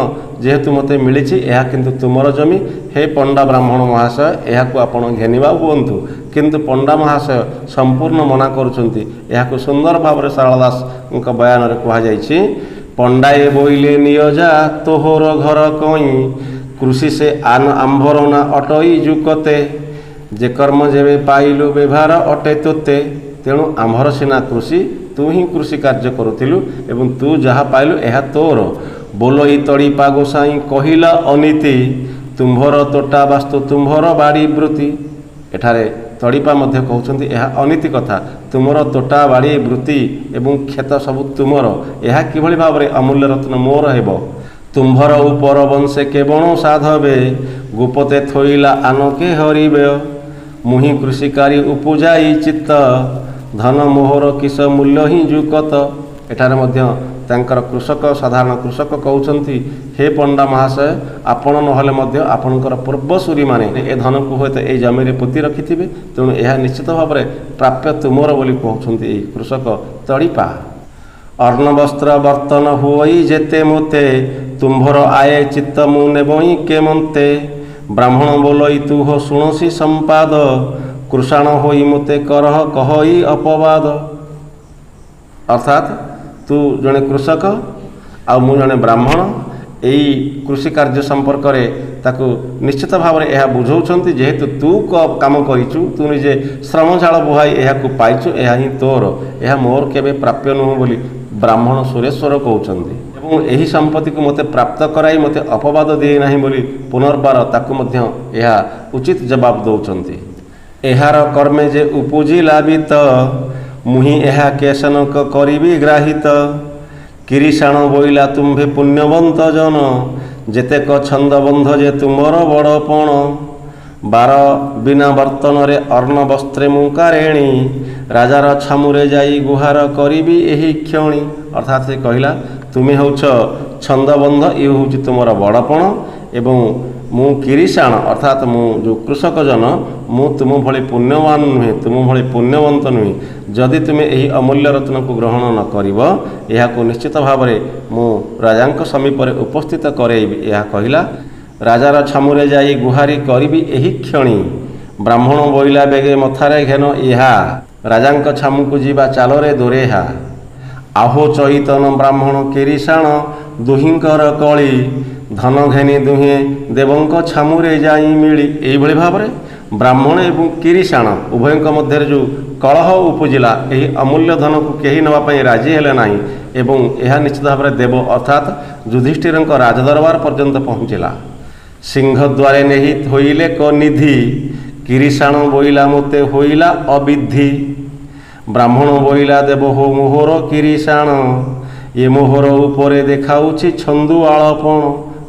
ଯେହେତୁ ମୋତେ ମିଳିଛି, ଏହା କିନ୍ତୁ ତୁମର ଜମି, ହେ ପଣ୍ଡା ବ୍ରାହ୍ମଣ ମହାଶୟ ଏହାକୁ ଆପଣ ଘେନିବା ହୁଅନ୍ତୁ। କିନ୍ତୁ ପଣ୍ଡା ମହାଶୟ ସମ୍ପୂର୍ଣ୍ଣ ମନା କରୁଛନ୍ତି। ଏହାକୁ ସୁନ୍ଦର ଭାବରେ ଶାରଳା ଦାସଙ୍କ ବୟାନରେ କୁହାଯାଇଛି, ପଣ୍ଡାଏ ବୋଇଲେ ନିୟଜା ତୋହର ଘର କଇଁ, କୃଷି ସେ ଆମ୍ଭରନା ଅଟଇ ଯୁକତେ, ଯେ କର୍ମ ଯେବେ ପାଇଲୁ ବ୍ୟବହାର ଅଟେ ତୋତେ। ତେଣୁ ଆମ୍ଭର ସିନା କୃଷି, ତୁ ହିଁ କୃଷି କାର୍ଯ୍ୟ କରୁଥିଲୁ ଏବଂ ତୁ ଯାହା ପାଇଲୁ ଏହା ତୋର। ବୋଲଇ ତଡ଼ିପା ଗୋସାଇଁ କହିଲା ଅନୀତି, ତୁମ୍ଭର ତୋଟା ବାସ୍ତୁ ତୁମ୍ଭର ବାଡ଼ି ବୃତ୍ତି। ଏଠାରେ ତଡ଼ିପା ମଧ୍ୟ କହୁଛନ୍ତି ଏହା ଅନୀତି କଥା, ତୁମର ତୋଟା ବାଡ଼ି ବୃତ୍ତି ଏବଂ କ୍ଷେତ ସବୁ ତୁମର, ଏହା କିଭଳି ଭାବରେ ଅମୂଲ୍ୟ ରତ୍ନ ମୋର ହେବ। ତୁମ୍ଭର ଉପର ବଂଶେ କେବଣ ସାଧବେ, ଗୋପତେ ଥୋଇଲା ଆନକେ ହରିବେ, ମୁହିଁ କୃଷିକାରୀ ଉପଜାଇ ଚିତ୍ତ, ଧନ ମୋହର କିସ ମୂଲ୍ୟ ହିଁ ଯୁକତ। ଏଠାରେ ମଧ୍ୟ ତାଙ୍କର କୃଷକ, ସାଧାରଣ କୃଷକ କହୁଛନ୍ତି, ହେ ପଣ୍ଡା ମହାଶୟ ଆପଣ ନହେଲେ ମଧ୍ୟ ଆପଣଙ୍କର ପୂର୍ବସୂରୀମାନେ ଏ ଧନକୁ ହୁଏତ ଏହି ଜମିରେ ପୋତି ରଖିଥିବେ, ତେଣୁ ଏହା ନିଶ୍ଚିତ ଭାବରେ ପ୍ରାପ୍ୟ ତୁମର ବୋଲି କହୁଛନ୍ତି ଏହି କୃଷକ ତଡ଼ିପା। ଅର୍ଣ୍ଣବସ୍ତ୍ର ବର୍ତ୍ତନ ହୁଅଇ ଯେତେ ମୋତେ, ତୁମ୍ଭର ଆଏ ଚିତ୍ତ ମୁଁ ନେବଇ କେମନ୍ତେ, ବ୍ରାହ୍ମଣ ବୋଲଇ ତୁହ ଶୁଣସି ସମ୍ପାଦ, କୃଷାଣ ହୋଇ ମୋତେ କରହ କହଇ ଅପବାଦ। ଅର୍ଥାତ୍ ତୁ ଜଣେ କୃଷକ ଆଉ ମୁଁ ଜଣେ ବ୍ରାହ୍ମଣ, ଏହି କୃଷି କାର୍ଯ୍ୟ ସମ୍ପର୍କରେ ତାକୁ ନିଶ୍ଚିତ ଭାବରେ ଏହା ବୁଝାଉଛନ୍ତି, ଯେହେତୁ ତୁ କାମ କରିଛୁ, ତୁ ନିଜେ ଶ୍ରମଝାଳ ବୁହାଇ ଏହାକୁ ପାଇଛୁ, ଏହା ହିଁ ତୋର, ଏହା ମୋର କେବେ ପ୍ରାପ୍ୟ ନୁହେଁ ବୋଲି ବ୍ରାହ୍ମଣ ସୁରେଶ୍ୱର କହୁଛନ୍ତି ଏବଂ ଏହି ସମ୍ପତ୍ତିକୁ ମୋତେ ପ୍ରାପ୍ତ କରାଇ ମୋତେ ଅପବାଦ ଦିଏ ନାହିଁ ବୋଲି ପୁନର୍ବାର ତାକୁ ମଧ୍ୟ ଏହା ଉଚିତ ଜବାବ ଦେଉଛନ୍ତି। ଏହାର କର୍ମେ ଯେ ଉପୁଜିଲା ବିତ, ମୁହିଁ ଏହା କେଶନକ କରିବି ଗ୍ରାହିତ, କିରିଶାଣ ବୋଇଲା ତୁମ୍ଭେ ପୁଣ୍ୟବନ୍ତ ଜନ, ଯେତେକ ଛନ୍ଦବନ୍ଧ ଯେ ତୁମର ବଡ଼ପଣ, ବାର ବିନା ବର୍ତ୍ତନରେ ଅର୍ଣ୍ଣ ବସ୍ତ୍ରେ ମୁଁ କାରେଣୀ, ରାଜାର ଛାମୁରେ ଯାଇ ଗୁହାର କରିବି ଏହି କ୍ଷଣି। ଅର୍ଥାତ୍ ସେ କହିଲା, ତୁମେ ହେଉଛ ଛନ୍ଦବନ୍ଧ, ଇଏ ହେଉଛି ତୁମର ବଡ଼ପଣ ଏବଂ ମୁଁ କିରିଶାଣ ଅର୍ଥାତ୍ ମୁଁ ଯେଉଁ କୃଷକ ଜନ, ମୁଁ ତୁମ ଭଳି ପୁଣ୍ୟବାନ ନୁହେଁ, ତୁମ ଭଳି ପୁଣ୍ୟବନ୍ତ ନୁହେଁ। ଯଦି ତୁମେ ଏହି ଅମୂଲ୍ୟ ରତ୍ନକୁ ଗ୍ରହଣ ନ କରିବ, ଏହାକୁ ନିଶ୍ଚିତ ଭାବରେ ମୁଁ ରାଜାଙ୍କ ସମୀପରେ ଉପସ୍ଥିତ କରେଇବି। ଏହା କହିଲା, ରାଜାର ଛାମୁରେ ଯାଇ ଗୁହାରି କରିବି ଏହି କ୍ଷଣି, ବ୍ରାହ୍ମଣ ବୋଇଲା ବେଗେ ମଥାରେ ଘେନ ଏହା, ରାଜାଙ୍କ ଛାମୁକୁ ଯିବା ଚାଲରେ ଦୋରେହା, ଆହୋ ଚୈତନ ବ୍ରାହ୍ମଣ କିରିଶାଣ ଦୁହିଁଙ୍କର କଳି, ଧନ ଘେନି ଦୁହେଁ ଦେବଙ୍କ ଛାମୁରେ ଯାଇ ମିଳି। ଏଇଭଳି ଭାବରେ ବ୍ରାହ୍ମଣ ଏବଂ କିରିଶାଣ ଉଭୟଙ୍କ ମଧ୍ୟରେ ଯେଉଁ କଳହ ଉପୁଜିଲା, ଏହି ଅମୂଲ୍ୟ ଧନକୁ କେହି ନେବା ପାଇଁ ରାଜି ହେଲେ ନାହିଁ ଏବଂ ଏହା ନିଶ୍ଚିତ ଭାବରେ ଦେବ ଅର୍ଥାତ୍ ଯୁଧିଷ୍ଠିରଙ୍କ ରାଜଦରବାର ପର୍ଯ୍ୟନ୍ତ ପହଞ୍ଚିଲା। ସିଂହଦ୍ୱାରେ ନେହି ହୋଇଲେ କ ନିଧି, କିରିଶାଣ ବୋଇଲା ମୋତେ ହୋଇଲା ଅବିଧି, ବ୍ରାହ୍ମଣ ବୋଇଲା ଦେବ ହୋ ମୋହର କିରିଶାଣ, ଏ ମୋହର ଉପରେ ଦେଖାଉଛି ଛନ୍ଦୁଆଳପଣ।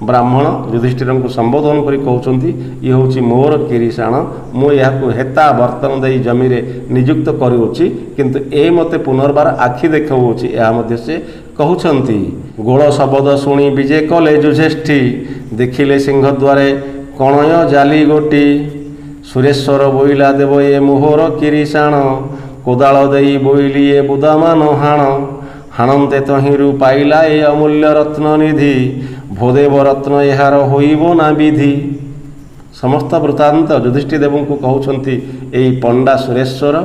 ବ୍ରାହ୍ମଣ ଯୁଧିଷ୍ଠିରଙ୍କୁ ସମ୍ବୋଧନ କରି କହୁଛନ୍ତି ଇଏ ହେଉଛି ମୋର କିରିଶାଣ, ମୁଁ ଏହାକୁ ହେତା ବର୍ତ୍ତନ ଦେଇ ଜମିରେ ନିଯୁକ୍ତ କରୁଅଛି, କିନ୍ତୁ ଏ ମୋତେ ପୁନର୍ବାର ଆଖି ଦେଖାଉଅଛି। ଏହା ମଧ୍ୟ ସେ କହୁଛନ୍ତି। ଗୋଳ ଶବଦ ଶୁଣି ବିଜେ କଲେ ଯୁଧିଷ୍ଠି, ଦେଖିଲେ ସିଂହଦ୍ୱାରେ କଣୟ ଜାଲି ଗୋଟି। ସୁରେଶ୍ୱର ବୋଇଲା ଦେବ ଏ ମୋହର କିରିଶାଣ, କୋଦାଳ ଦେଇ ବୋଇଲି ଏ ବୁଦାମାନ ହାଣ। ହାଣନ୍ତେ ତହିଁରୁ ପାଇଲା ଏ ଅମୂଲ୍ୟ ରତ୍ନ ନିଧି, ଭୋଦେବ ରତ୍ନ ଏହାର ହୋଇବ ନା ବିଧି। ସମସ୍ତ ବୃତ୍ତାନ୍ତ ଯୁଧିଷ୍ଠି ଦେବଙ୍କୁ କହୁଛନ୍ତି ଏଇ ପଣ୍ଡା ସୁରେଶ୍ୱର,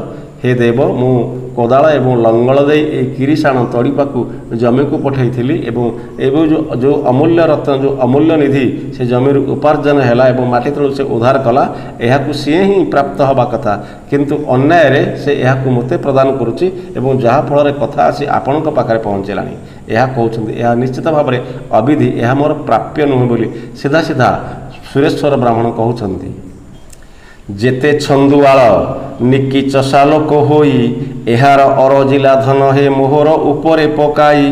ହେ ଦେବ, ମୁଁ କୋଦାଳ ଏବଂ ଲଙ୍ଗଳ ଦେଇ ଏହି କିରିଶାଣ ତଡ଼ିପାକୁ ଜମିକୁ ପଠାଇଥିଲି ଏବଂ ଯେଉଁ ଅମୂଲ୍ୟ ରତ୍ନ, ଯେଉଁ ଅମୂଲ୍ୟ ନିଧି ସେ ଜମିରୁ ଉପାର୍ଜନ ହେଲା ଏବଂ ମାଟି ତଳୁ ସେ ଉଦ୍ଧାର କଲା, ଏହାକୁ ସିଏ ହିଁ ପ୍ରାପ୍ତ ହେବା କଥା, କିନ୍ତୁ ଅନ୍ୟାୟରେ ସେ ଏହାକୁ ମୋତେ ପ୍ରଦାନ କରୁଛି ଏବଂ ଯାହାଫଳରେ କଥା ଆସି ଆପଣଙ୍କ ପାଖରେ ପହଞ୍ଚିଲାଣି। ଏହା କହୁଛନ୍ତି ଏହା ନିଶ୍ଚିତ ଭାବରେ ଅବିଧି, ଏହା ମୋର ପ୍ରାପ୍ୟ ନୁହେଁ ବୋଲି ସିଧା ସିଧା ସୁରେଶ୍ୱର ବ୍ରାହ୍ମଣ କହୁଛନ୍ତି। ଯେତେ ଛନ୍ଦୁଆଳ ନିକି ଚଷା ଲୋକ ହୋଇ, ଏହାର ଅରଜିଲା ଧନ ହେ ମୋହର ଉପରେ ପକାଇ।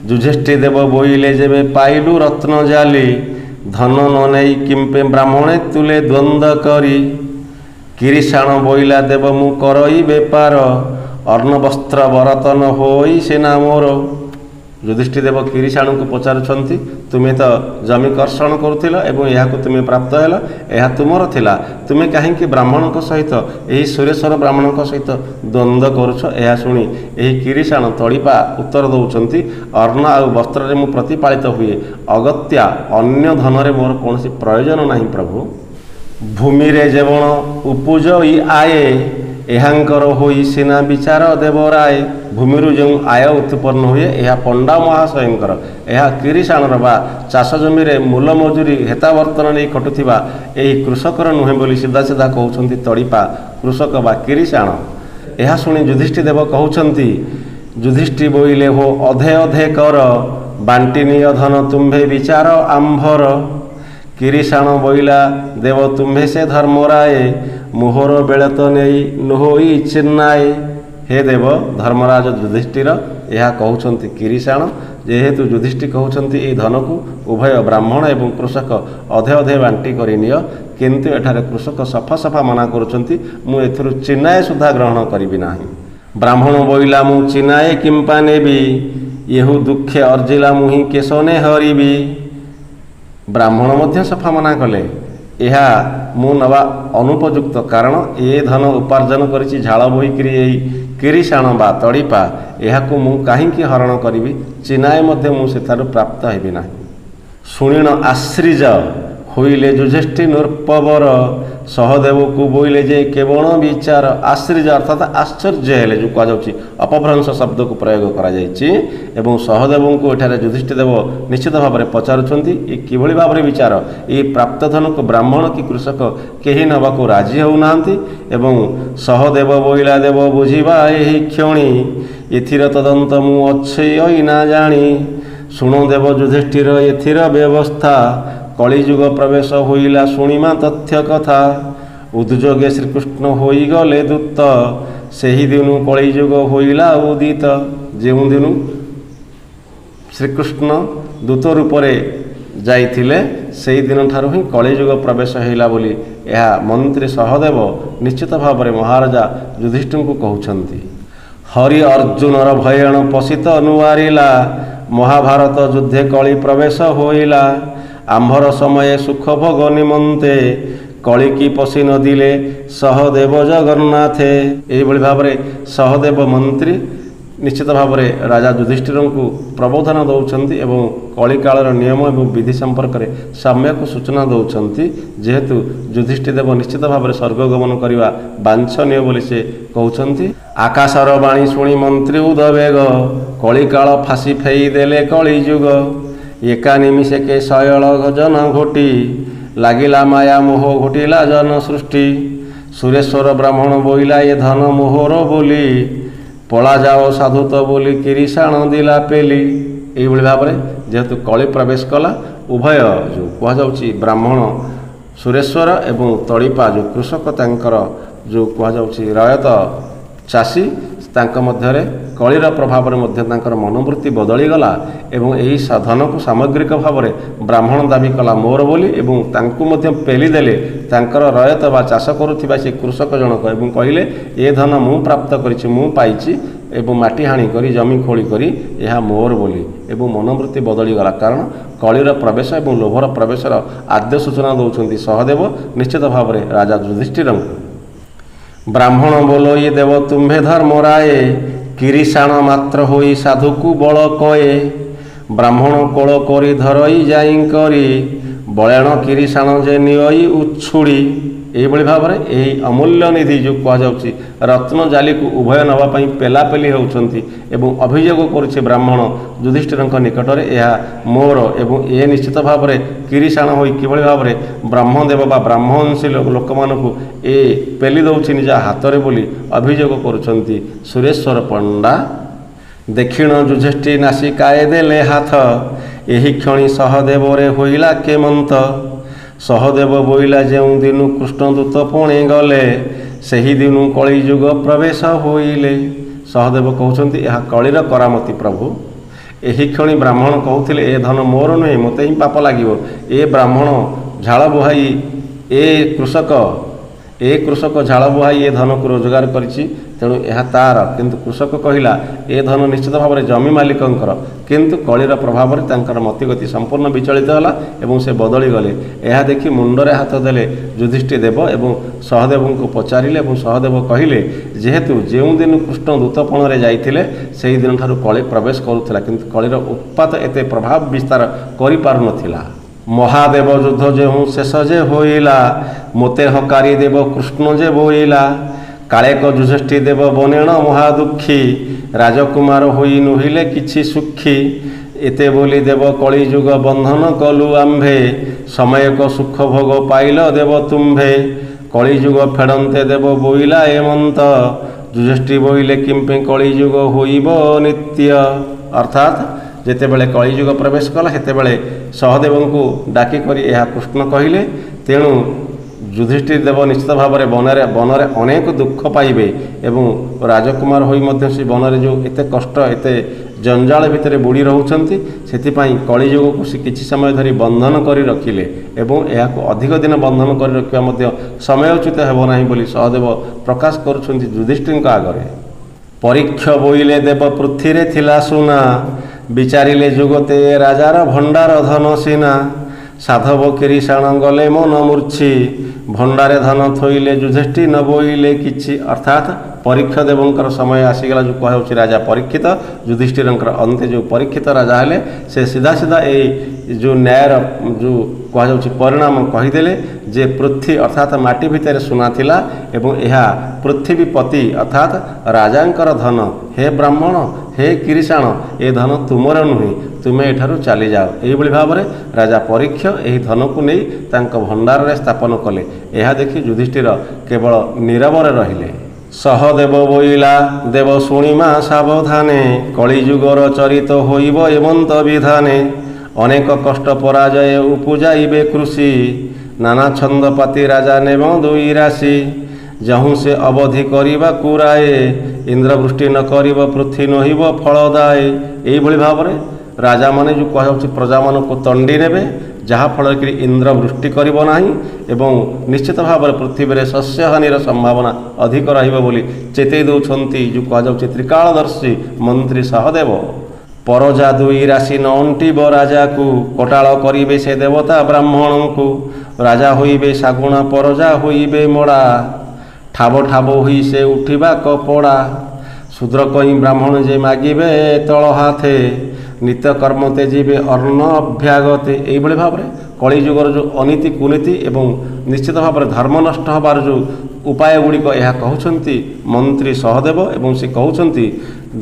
ଯୁଧିଷ୍ଠି ଦେବ ବୋଇଲେ ଯେବେ ପାଇଲୁ ରତ୍ନ ଜାଲି, ଧନ ନ ନେଇ କିମ୍ପେ ବ୍ରାହ୍ମଣେ ତୁଲେ ଦ୍ୱନ୍ଦ୍ୱ କରି। କିରିଶାଣ ବୋଇଲା ଦେବ ମୁଁ କରଇ ବେପାର, ଅର୍ଣ୍ଣବସ୍ତ୍ର ବରତନ ହୋଇ ସେନା ମୋର। ଯୁଧିଷ୍ଠି ଦେବ କିରିଶାଣଙ୍କୁ ପଚାରୁଛନ୍ତି ତୁମେ ତ ଜମି କର୍ଷଣ କରୁଥିଲ ଏବଂ ଏହାକୁ ତୁମେ ପ୍ରାପ୍ତ ହେଲ, ଏହା ତୁମର ଥିଲା, ତୁମେ କାହିଁକି ବ୍ରାହ୍ମଣଙ୍କ ସହିତ, ଏହି ସୁରେଶ୍ୱର ବ୍ରାହ୍ମଣଙ୍କ ସହିତ ଦ୍ୱନ୍ଦ୍ୱ କରୁଛ? ଏହା ଶୁଣି ଏହି କିରିଶାଣ ତଡ଼ିପା ଉତ୍ତର ଦେଉଛନ୍ତି ଅର୍ଣ୍ଣ ଆଉ ବସ୍ତ୍ରରେ ମୁଁ ପ୍ରତିପାଳିତ ହୁଏ, ଅଗତ୍ୟା ଅନ୍ୟ ଧନରେ ମୋର କୌଣସି ପ୍ରୟୋଜନ ନାହିଁ ପ୍ରଭୁ। ଭୂମିରେ ଯେବଣ ଉପୁଜଇ ଆଏ, ଏହାଙ୍କର ହୋଇ ସିନା ବିଚାର ଦେବରାଏ। ଭୂମିରୁ ଯେଉଁ ଆୟ ଉତ୍ପନ୍ନ ହୁଏ ଏହା ପଣ୍ଡା ମହାଶୟଙ୍କର, ଏହା କିରିଶାଣର ବା ଚାଷ ଜମିରେ ମୂଲ ମଜୁରୀ ହେତାବର୍ତ୍ତନ ନେଇ ଖଟୁଥିବା ଏହି କୃଷକର ନୁହେଁ ବୋଲି ସିଧା ସିଧା କହୁଛନ୍ତି ତଡ଼ିପା, କୃଷକ ବା କିରିଶାଣ। ଏହା ଶୁଣି ଯୁଧିଷ୍ଠି ଦେବ କହୁଛନ୍ତି ଯୁଧିଷ୍ଠି ବୋଇଲେ ହୋ ଅଧେ ଅଧେ କର, ବାଣ୍ଟି ନିୟ ଧନ ତୁମ୍ଭେ ବିଚାର ଆମ୍ଭର। କିରିଶାଣ ବୋଇଲା ଦେବ ତୁମ୍ଭେ ସେ ଧର୍ମରାଏ, ମୋହର ବେଳତ ନେଇ ନୋହୋଇ ଚେନ୍ନାଏ। ହେ ଦେବ, ଧର୍ମରାଜ ଯୁଧିଷ୍ଠିର ଏହା କହୁଛନ୍ତି କିରିଶାଣ, ଯେହେତୁ ଯୁଧିଷ୍ଠି କହୁଛନ୍ତି ଏହି ଧନକୁ ଉଭୟ ବ୍ରାହ୍ମଣ ଏବଂ କୃଷକ ଅଧେ ଅଧେ ବାଣ୍ଟି କରି ନିଅ, କିନ୍ତୁ ଏଠାରେ କୃଷକ ସଫା ସଫା ମନା କରୁଛନ୍ତି ମୁଁ ଏଥିରୁ ଚିହ୍ନାଏ ସୁଦ୍ଧା ଗ୍ରହଣ କରିବି ନାହିଁ। ବ୍ରାହ୍ମଣ ବୋଇଲା ମୁଁ ଚିହ୍ନାଏ କିମ୍ପା ନେବି, ଏହୁ ଦୁଃଖେ ଅର୍ଜିଲା ମୁହିଁ କେଶନେ ହରିବି। ବ୍ରାହ୍ମଣ ମଧ୍ୟ ସଫା ମନା କଲେ ଏହା ମୁଁ ନେବା ଅନୁପଯୁକ୍ତ, କାରଣ ଏ ଧନ ଉପାର୍ଜନ କରିଛି ଝାଳ ବୋହିକିରି ଏଇ କିରିଶାଣ ବା ତଡ଼ିପା, ଏହାକୁ ମୁଁ କାହିଁକି ହରଣ କରିବି, ଚିହ୍ନାଏ ମଧ୍ୟ ମୁଁ ସେଠାରୁ ପ୍ରାପ୍ତ ହେବି ନାହିଁ। ଶୁଣିଣ ଆଶ୍ରିଜ ହୋଇଲେ ଯୁଧିଷ୍ଠି ନୃପବର, ସହଦେବକୁ ବୋଇଲେ ଯେ କେବଳ ବିଚାର। ଆଶ୍ରିଜ ଅର୍ଥାତ୍ ଆଶ୍ଚର୍ଯ୍ୟ ହେଲେ, ଯେଉଁ କୁହାଯାଉଛି ଅପଭ୍ରଂଶ ଶବ୍ଦକୁ ପ୍ରୟୋଗ କରାଯାଇଛି ଏବଂ ସହଦେବଙ୍କୁ ଏଠାରେ ଯୁଧିଷ୍ଠି ଦେବ ନିଶ୍ଚିତ ଭାବରେ ପଚାରୁଛନ୍ତି ଏ କିଭଳି ଭାବରେ ବିଚାର, ଏହି ପ୍ରାପ୍ତ ଧନକୁ ବ୍ରାହ୍ମଣ କି କୃଷକ କେହି ନେବାକୁ ରାଜି ହେଉନାହାନ୍ତି ଏବଂ ସହଦେବ ବୋଇଲା ଦେବ ବୁଝିବା ଏହି କ୍ଷଣି, ଏଥିର ତଦନ୍ତ ମୁଁ ଅଛି ନା ଜାଣି। ଶୁଣ ଦେବ ଯୁଧିଷ୍ଠିର ଏଥିର ବ୍ୟବସ୍ଥା, କଳିଯୁଗ ପ୍ରବେଶ ହୋଇଲା ଶୁଣିମା ତଥ୍ୟ କଥା। ଉଦ୍ଯୋଗେ ଶ୍ରୀକୃଷ୍ଣ ହୋଇଗଲେ ଦୂତ, ସେହି ଦିନୁ କଳିଯୁଗ ହୋଇଲା ଉଦିତ। ଯେଉଁଦିନୁ ଶ୍ରୀକୃଷ୍ଣ ଦୂତ ରୂପରେ ଯାଇଥିଲେ ସେହି ଦିନଠାରୁ ହିଁ କଳିଯୁଗ ପ୍ରବେଶ ହେଲା ବୋଲି ଏହା ମନ୍ତ୍ରୀ ସହଦେବ ନିଶ୍ଚିତ ଭାବରେ ମହାରାଜା ଯୁଧିଷ୍ଠିରଙ୍କୁ କହୁଛନ୍ତି। ହରି ଅର୍ଜୁନର ଭୟଣ ପଶିତ ନୁଆରିଲା, ମହାଭାରତ ଯୁଦ୍ଧେ କଳି ପ୍ରବେଶ ହୋଇଲା। ଆମ୍ଭର ସମୟେ ସୁଖ ଭୋଗ ନିମନ୍ତେ, କଳିକି ପଶି ନଦିଲେ ସହଦେବ ଜଗନ୍ନାଥେ। ଏହିଭଳି ଭାବରେ ସହଦେବ ମନ୍ତ୍ରୀ ନିଶ୍ଚିତ ଭାବରେ ରାଜା ଯୁଧିଷ୍ଠିରଙ୍କୁ ପ୍ରବୋଧନ ଦେଉଛନ୍ତି ଏବଂ କଳିକାଳର ନିୟମ ଏବଂ ବିଧି ସମ୍ପର୍କରେ ସମ୍ୟକ ସୂଚନା ଦେଉଛନ୍ତି। ଯେହେତୁ ଯୁଧିଷ୍ଠି ଦେବ ନିଶ୍ଚିତ ଭାବରେ ସ୍ୱର୍ଗଗମନ କରିବା ବାଞ୍ଛନୀୟ ବୋଲି ସେ କହୁଛନ୍ତି। ଆକାଶର ବାଣୀ ଶୁଣି ମନ୍ତ୍ରୀ ଉଦବେଗ, କଳିକାଳ ଫାଶି ଫେଇ ଦେଲେ କଳିଯୁଗ। ଏକା ନିମିଷକେ ଶୟଳ ଜନ ଘୋଟି, ଲାଗିଲା ମାୟା ମୋହ ଘୋଟିଲା ଜନ ସୃଷ୍ଟି। ସୁରେଶ୍ୱର ବ୍ରାହ୍ମଣ ବୋଇଲା ଏ ଧନ ମୋହର ବୋଲି, ପଳାଯାଅ ସାଧୁତ ବୋଲି କିରିଶାଣ ଦିଲା ପେଲି। ଏହିଭଳି ଭାବରେ ଯେହେତୁ କଳି ପ୍ରବେଶ କଲା, ଉଭୟ ଯେଉଁ କୁହାଯାଉଛି ବ୍ରାହ୍ମଣ ସୁରେଶ୍ୱର ଏବଂ ତଡ଼ିପା ଯେଉଁ କୃଷକ ତାଙ୍କର ଯେଉଁ କୁହାଯାଉଛି ରୟତ ଚାଷୀ ତାଙ୍କ ମଧ୍ୟରେ କଳିର ପ୍ରଭାବରେ ମଧ୍ୟ ତାଙ୍କର ମନୋବୃତ୍ତି ବଦଳିଗଲା ଏବଂ ଏହି ଧନକୁ ସାମଗ୍ରିକ ଭାବରେ ବ୍ରାହ୍ମଣ ଦାବି କଲା ମୋର ବୋଲି ଏବଂ ତାଙ୍କୁ ମଧ୍ୟ ପେଲିଦେଲେ ତାଙ୍କର ରୟତ ବା ଚାଷ କରୁଥିବା ସେ କୃଷକ ଜଣକ ଏବଂ କହିଲେ ଏ ଧନ ମୁଁ ପ୍ରାପ୍ତ କରିଛି, ମୁଁ ପାଇଛି ଏବଂ ମାଟି ହାଣି କରି ଜମି ଖୋଳି କରି ଏହା ମୋର ବୋଲି ଏବଂ ମନୋବୃତ୍ତି ବଦଳିଗଲା। କାରଣ କଳିର ପ୍ରବେଶ ଏବଂ ଲୋଭର ପ୍ରବେଶର ଆଦ୍ୟ ସୂଚନା ଦେଉଛନ୍ତି ସହଦେବ ନିଶ୍ଚିତ ଭାବରେ ରାଜା ଯୁଧିଷ୍ଠିରଙ୍କୁ। ବ୍ରାହ୍ମଣ ବୋଲୋଇ ଦେବ ତୁମ୍ଭେ ଧର୍ମରାଏ, କିରିଶାଣ ମାତ୍ର ହୋଇ ସାଧୁକୁ ବଳ କଏ। ବ୍ରାହ୍ମଣ କୋଳ କରି ଧରଇ ଯାଇ କରି, ବଳେଣ କିରିଶାଣ ଯେ ନିଅଇ ଉଛୁଡ଼ି। ଏହିଭଳି ଭାବରେ ଏହି ଅମୂଲ୍ୟ ନିଧି ଯେଉଁ କୁହାଯାଉଛି ରତ୍ନ ଜାଲିକୁ ଉଭୟ ନେବା ପାଇଁ ପେଲାପେଲି ହେଉଛନ୍ତି ଏବଂ ଅଭିଯୋଗ କରୁଛି ବ୍ରାହ୍ମଣ ଯୁଧିଷ୍ଠିରଙ୍କ ନିକଟରେ ଏହା ମୋର ଏବଂ ଏ ନିଶ୍ଚିତ ଭାବରେ କିରିଶାଣ ହୋଇ କିଭଳି ଭାବରେ ବ୍ରହ୍ମଦେବ ବା ବ୍ରାହ୍ମବଂଶୀ ଲୋକମାନଙ୍କୁ ଏ ପେଲି ଦେଉଛି ନିଜ ହାତରେ ବୋଲି ଅଭିଯୋଗ କରୁଛନ୍ତି ସୁରେଶ୍ୱର ପଣ୍ଡା। ଦକ୍ଷିଣ ଯୁଧିଷ୍ଠି ନାସିକାଏ ଦେଲେ ହାତ, ଏହି କ୍ଷଣି ସହଦେବରେ ହୋଇଲା କେମନ୍ତ। ସହଦେବ ବୋଇଲା ଯେଉଁ ଦିନୁ କୃଷ୍ଣଦୂତ ପୁଣି ଗଲେ, ସେହି ଦିନୁ କଳିଯୁଗ ପ୍ରବେଶ ହୋଇଲେ। ସହଦେବ କହୁଛନ୍ତି ଏହା କଳିର କରାମତି ପ୍ରଭୁ। ଏହି କ୍ଷଣି ବ୍ରାହ୍ମଣ କହୁଥିଲେ ଏ ଧନ ମୋର ନୁହେଁ, ମୋତେ ହିଁ ପାପ ଲାଗିବ। ଏ ବ୍ରାହ୍ମଣ ଝାଳ ବୁହାଇ ଏ କୃଷକ ଝାଳ ବୁହାଇ ଏ ଧନକୁ ରୋଜଗାର କରିଛି, ତେଣୁ ଏହା ତାର। କିନ୍ତୁ କୃଷକ କହିଲା ଏ ଧନ ନିଶ୍ଚିତ ଭାବରେ ଜମି ମାଲିକଙ୍କର। କିନ୍ତୁ କଳିର ପ୍ରଭାବରେ ତାଙ୍କର ମତିଗତି ସମ୍ପୂର୍ଣ୍ଣ ବିଚଳିତ ହେଲା ଏବଂ ସେ ବଦଳିଗଲେ। ଏହା ଦେଖି ମୁଣ୍ଡରେ ହାତ ଦେଲେ ଯୁଧିଷ୍ଠି ଦେବ ଏବଂ ସହଦେବଙ୍କୁ ପଚାରିଲେ ଏବଂ ସହଦେବ କହିଲେ ଯେହେତୁ ଯେଉଁଦିନ କୃଷ୍ଣ ଦୂତପଣରେ ଯାଇଥିଲେ ସେହିଦିନ ଠାରୁ କଳି ପ୍ରବେଶ କରୁଥିଲା, କିନ୍ତୁ କଳିର ଉତ୍ପାତ ଏତେ ପ୍ରଭାବ ବିସ୍ତାର କରିପାରୁନଥିଲା। ମହାଦେବ ଯୁଦ୍ଧ ଯେଉଁ ଶେଷ ଯେ ହୋଇଲା, ମୋତେ ହକାରି ଦେବ କୃଷ୍ଣ ଯେ ବୋଇଲା। କାଳେକ ଯୁଧିଷ୍ଠି ଦେବ ବନେଣ ମହାଦୁଃଖୀ, ରାଜକୁମାର ହୋଇ ନୁହିଲେ କିଛି ସୁଖୀ। ଏତେ ବୋଲି ଦେବ କଳିଯୁଗ ବନ୍ଧନ କଲୁ ଆମ୍ଭେ, ସମୟକ ସୁଖ ଭୋଗ ପାଇଲ ଦେବ ତୁମ୍ଭେ। କଳିଯୁଗ ଫେଡ଼ନ୍ତେ ଦେବ ବୋଇଲା ଏମନ୍ତ, ଯୁଧିଷ୍ଠି ବୋଇଲେ କିମ୍ପେ କଳିଯୁଗ ହୋଇବ ନିତ୍ୟ। ଅର୍ଥାତ୍ ଯେତେବେଳେ କଳିଯୁଗ ପ୍ରବେଶ କଲା ସେତେବେଳେ ସହଦେବଙ୍କୁ ଡାକି କରି ଏହା କୃଷ୍ଣ କହିଲେ। ତେଣୁ ଯୁଧିଷ୍ଠିର ଦେବ ନିଶ୍ଚିତ ଭାବରେ ବନରେ ଅନେକ ଦୁଃଖ ପାଇବେ ଏବଂ ରାଜକୁମାର ହୋଇ ମଧ୍ୟ ସେ ବନରେ ଯେଉଁ ଏତେ କଷ୍ଟ ଏତେ ଜଞ୍ଜାଳ ଭିତରେ ବୁଡ଼ି ରହୁଛନ୍ତି, ସେଥିପାଇଁ କଳିଯୁଗକୁ ସେ କିଛି ସମୟ ଧରି ବନ୍ଧନ କରି ରଖିଲେ ଏବଂ ଏହାକୁ ଅଧିକ ଦିନ ବନ୍ଧନ କରି ରଖିବା ମଧ୍ୟ ସମୟୋଚିତ ହେବ ନାହିଁ ବୋଲି ସହଦେବ ପ୍ରକାଶ କରୁଛନ୍ତି ଯୁଧିଷ୍ଠିରଙ୍କ ଆଗରେ। ପରୀକ୍ଷ ବୋଇଲେ ଦେବ ପୃଥ୍ୱୀରେ ଥିଲା ସୁନା, ବିଚାରିଲେ ଯୁଗତେ ରାଜାର ଭଣ୍ଡାର ଧନ ସିନା। ସାଧବ କିରିଶାଣ ଗଲେ ମନ ମୂର୍ଚ୍ଛି, ଭଣ୍ଡାରେ ଧନ ଥୋଇଲେ ଯୁଧିଷ୍ଠି ନ ବୋଇଲେ କିଛି। ଅର୍ଥାତ୍ ପରୀକ୍ଷ ଦେବଙ୍କର ସମୟ ଆସିଗଲା। ଯେଉଁ କୁହାଯାଉଛି ରାଜା ପରୀକ୍ଷିତ, ଯୁଧିଷ୍ଠିରଙ୍କର ଅନ୍ତେ ଯେଉଁ ପରୀକ୍ଷିତ ରାଜା ହେଲେ ସେ ସିଧା ଏଇ ଯେଉଁ ନ୍ୟାୟର ଯେଉଁ କୁହାଯାଉଛି ପରିଣାମ କହିଦେଲେ ଯେ ପୃଥ୍ୱୀ ଅର୍ଥାତ୍ ମାଟି ଭିତରେ ସୁନା ଥିଲା ଏବଂ ଏହା ପୃଥିବୀପତି ଅର୍ଥାତ୍ ରାଜାଙ୍କର ଧନ। ହେ ବ୍ରାହ୍ମଣ, ହେ କିରିଶାଣ, ଏ ଧନ ତୁମର ନୁହେଁ, ତୁମେ ଏଠାରୁ ଚାଲିଯାଅ। ଏହିଭଳି ଭାବରେ ରାଜା ପରୀକ୍ଷ ଏହି ଧନକୁ ନେଇ ତାଙ୍କ ଭଣ୍ଡାରରେ ସ୍ଥାପନ କଲେ। ଏହା ଦେଖି ଯୁଧିଷ୍ଠିର କେବଳ ନୀରବରେ ରହିଲେ। ସହଦେବ ବୋଇଲା ଦେବ ଶୁଣିମା ସାବଧାନେ, କଳିଯୁଗର ଚରିତ ହୋଇବ ଏମନ୍ତ ବିଧାନେ। ଅନେକ କଷ୍ଟ ପରାଜୟ ଉପୁଜାଇବେ କୃଷି, ନାନା ଛନ୍ଦ ପାତି ରାଜା ନେବ ଦୁଇ ରାଶି। ଯହୁଁ ସେ ଅବଧି କରିବା କୁରାଏ, ଇନ୍ଦ୍ରବୃଷ୍ଟି ନ କରିବ ପୃଥ୍ୱୀ ନହିବ ଫଳଦାଏ। ଏହିଭଳି ଭାବରେ ରାଜାମାନେ ଯେଉଁ କୁହାଯାଉଛି ପ୍ରଜାମାନଙ୍କୁ ତଣ୍ଡି ନେବେ, ଯାହାଫଳରେ କି ଇନ୍ଦ୍ର ବୃଷ୍ଟି କରିବ ନାହିଁ ଏବଂ ନିଶ୍ଚିତ ଭାବରେ ପୃଥିବୀରେ ଶସ୍ୟହାନିର ସମ୍ଭାବନା ଅଧିକ ରହିବ ବୋଲି ଚେତେଇ ଦେଉଛନ୍ତି ଯେଉଁ କୁହାଯାଉଛି ତ୍ରିକାଳଦର୍ଶୀ ମନ୍ତ୍ରୀ ସହଦେବ। ପରଜା ଦୁଇ ରାଶି ନ ଅଣ୍ଟିବ ରାଜାକୁ, କୋଟାଳ କରିବେ ସେ ଦେବତା ବ୍ରାହ୍ମଣଙ୍କୁ। ରାଜା ହୋଇବେ ଶାଗୁଣା ପରଜା ହୋଇବେ ମୋଡ଼ା, ଠାବ ହୋଇ ସେ ଉଠିବା କପଡ଼ା। ଶୂଦ୍ର କହି ବ୍ରାହ୍ମଣ ଯେ ମାଗିବେ ତଳ ହାତେ, ନିତ୍ୟ କର୍ମ ତେଜିବେ ଅର୍ଣ୍ଣ ଅଭ୍ୟାଗତେ। ଏହିଭଳି ଭାବରେ କଳିଯୁଗର ଯେଉଁ ଅନୀତି କୁନୀତି ଏବଂ ନିଶ୍ଚିତ ଭାବରେ ଧର୍ମ ନଷ୍ଟ ହେବାର ଯେଉଁ ଉପାୟ ଗୁଡ଼ିକ ଏହା କହୁଛନ୍ତି ମନ୍ତ୍ରୀ ସହଦେବ ଏବଂ ସେ କହୁଛନ୍ତି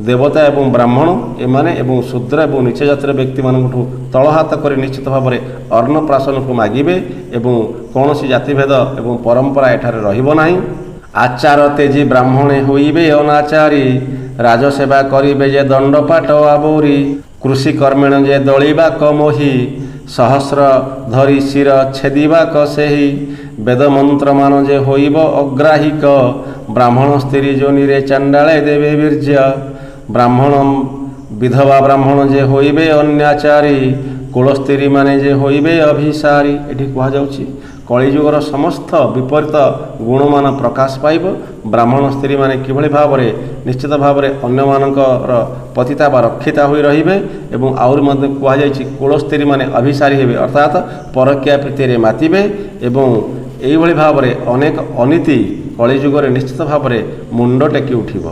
ଦେବତା ଏବଂ ବ୍ରାହ୍ମଣ ଏମାନେ ଏବଂ ଶୂଦ୍ର ଏବଂ ନିଚ ଜାତିର ବ୍ୟକ୍ତିମାନଙ୍କଠୁ ତଳ ହାତ କରି ନିଶ୍ଚିତ ଭାବରେ ଅନ୍ନପ୍ରାଶନକୁ ମାଗିବେ ଏବଂ କୌଣସି ଜାତିଭେଦ ଏବଂ ପରମ୍ପରା ଏଠାରେ ରହିବ ନାହିଁ। ଆଚାର ତେଜି ବ୍ରାହ୍ମଣେ ହୋଇବେ ଅନାଚାରୀ, ରାଜସେବା କରିବେ ଯେ ଦଣ୍ଡପାଠ ଆବୋରି। କୃଷି କର୍ମେଣ ଯେ ଦଳିବା କମୋହି, ସହସ୍ର ଧରି ଶିର ଛେଦିବା କସେହି। ବେଦ ମନ୍ତ୍ରମାନ ଯେ ହୋଇବ ଅଗ୍ରାହିକ, ବ୍ରାହ୍ମଣ ସ୍ତ୍ରୀ ଯୋନିରେ ଚାଣ୍ଡାଳେ ଦେବେ ବୀର୍ଯ୍ୟ। ବ୍ରାହ୍ମଣ ବିଧବା ବ୍ରାହ୍ମଣ ଯେ ହୋଇବେ ଅନ୍ୟାଚାରୀ, କୁଳସ୍ତ୍ରୀ ମାନେ ଯେ ହୋଇବେ ଅଭିସାରୀ। ଏଠି କୁହାଯାଉଛି କଳିଯୁଗର ସମସ୍ତ ବିପରୀତ ଗୁଣମାନ ପ୍ରକାଶ ପାଇବ। ବ୍ରାହ୍ମଣ ସ୍ତ୍ରୀମାନେ କିଭଳି ଭାବରେ ନିଶ୍ଚିତ ଭାବରେ ଅନ୍ୟମାନଙ୍କର ପତିତା ବା ରକ୍ଷିତା ହୋଇ ରହିବେ ଏବଂ ଆହୁରି ମଧ୍ୟ କୁହାଯାଇଛି କୁଳସ୍ତ୍ରୀମାନେ ଅଭିସାରୀ ହେବେ, ଅର୍ଥାତ୍ ପରକୀୟା ପ୍ରୀତିରେ ମାତିବେ ଏବଂ ଏଇଭଳି ଭାବରେ ଅନେକ ଅନୀତି କଳିଯୁଗରେ ନିଶ୍ଚିତ ଭାବରେ ମୁଣ୍ଡ ଟେକି ଉଠିବ।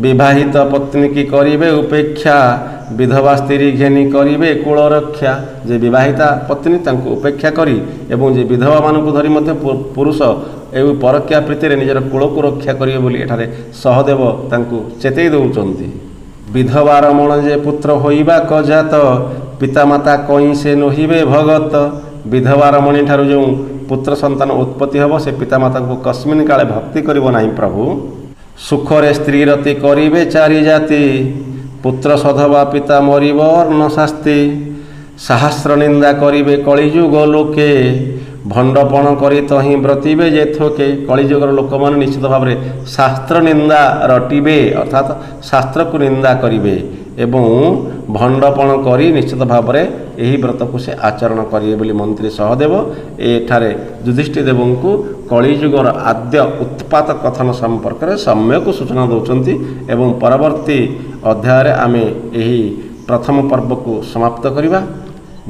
ବିବାହିତ ପତ୍ନୀ କି କରିବେ ଉପେକ୍ଷା, ବିଧବା ସ୍ତ୍ରୀ ଘେନି କରିବେ କୁଳ ରକ୍ଷା। ଯେ ବିବାହିତା ପତ୍ନୀ ତାଙ୍କୁ ଉପେକ୍ଷା କରି ଏବଂ ଯେ ବିଧବାମାନଙ୍କୁ ଧରି ମଧ୍ୟ ପୁରୁଷ ଏହି ପରକୀୟା ପ୍ରୀତିରେ ନିଜର କୂଳକୁ ରକ୍ଷା କରିବେ ବୋଲି ଏଠାରେ ସହଦେବ ତାଙ୍କୁ ଚେତେଇ ଦେଉଛନ୍ତି। ବିଧବା ରମଣ ଯେ ପୁତ୍ର ହୋଇବା କଜାତ, ପିତାମାତା କଇଁ ସେ ନୋହିବେ ଭଗତ। ବିଧବା ରମଣୀ ଠାରୁ ଯେଉଁ ପୁତ୍ର ସନ୍ତାନ ଉତ୍ପତ୍ତି ହେବ ସେ ପିତାମାତାଙ୍କୁ କସ୍ମିନ୍ କାଳେ ଭକ୍ତି କରିବ ନାହିଁ ପ୍ରଭୁ। ସୁଖରେ ସ୍ତ୍ରୀ ରତି କରିବେ ଚାରି ଜାତି, ପୁତ୍ର ସଧବା ପିତା ମରିବ ଅର୍ଣ୍ଣ ଶାସ୍ତି। ସହସ୍ର ନିନ୍ଦା କରିବେ କଳିଯୁଗ ଲୋକେ, ଭଣ୍ଡପଣ କରି ତହିଁ ବ୍ରତିବେ ଯେ ଥୋକେ। କଳିଯୁଗର ଲୋକମାନେ ନିଶ୍ଚିତ ଭାବରେ ଶାସ୍ତ୍ର ନିନ୍ଦା ରଟିବେ, ଅର୍ଥାତ୍ ଶାସ୍ତ୍ରକୁ ନିନ୍ଦା କରିବେ ଏବଂ ଭଣ୍ଡପଣ କରି ନିଶ୍ଚିତ ଭାବରେ ଏହି ବ୍ରତକୁ ସେ ଆଚରଣ କରିବେ ବୋଲି ମନ୍ତ୍ରୀ ସହଦେବ ଏଠାରେ ଯୁଧିଷ୍ଠିର ଦେବଙ୍କୁ କଳିଯୁଗର ଆଦ୍ୟ ଉତ୍ପାତ କଥନ ସମ୍ପର୍କରେ ସମ୍ୟକ ସୂଚନା ଦେଉଛନ୍ତି ଏବଂ ପରବର୍ତ୍ତୀ ଅଧ୍ୟାୟରେ ଆମେ ଏହି ପ୍ରଥମ ପର୍ବକୁ ସମାପ୍ତ କରିବା।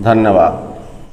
ଧନ୍ୟବାଦ।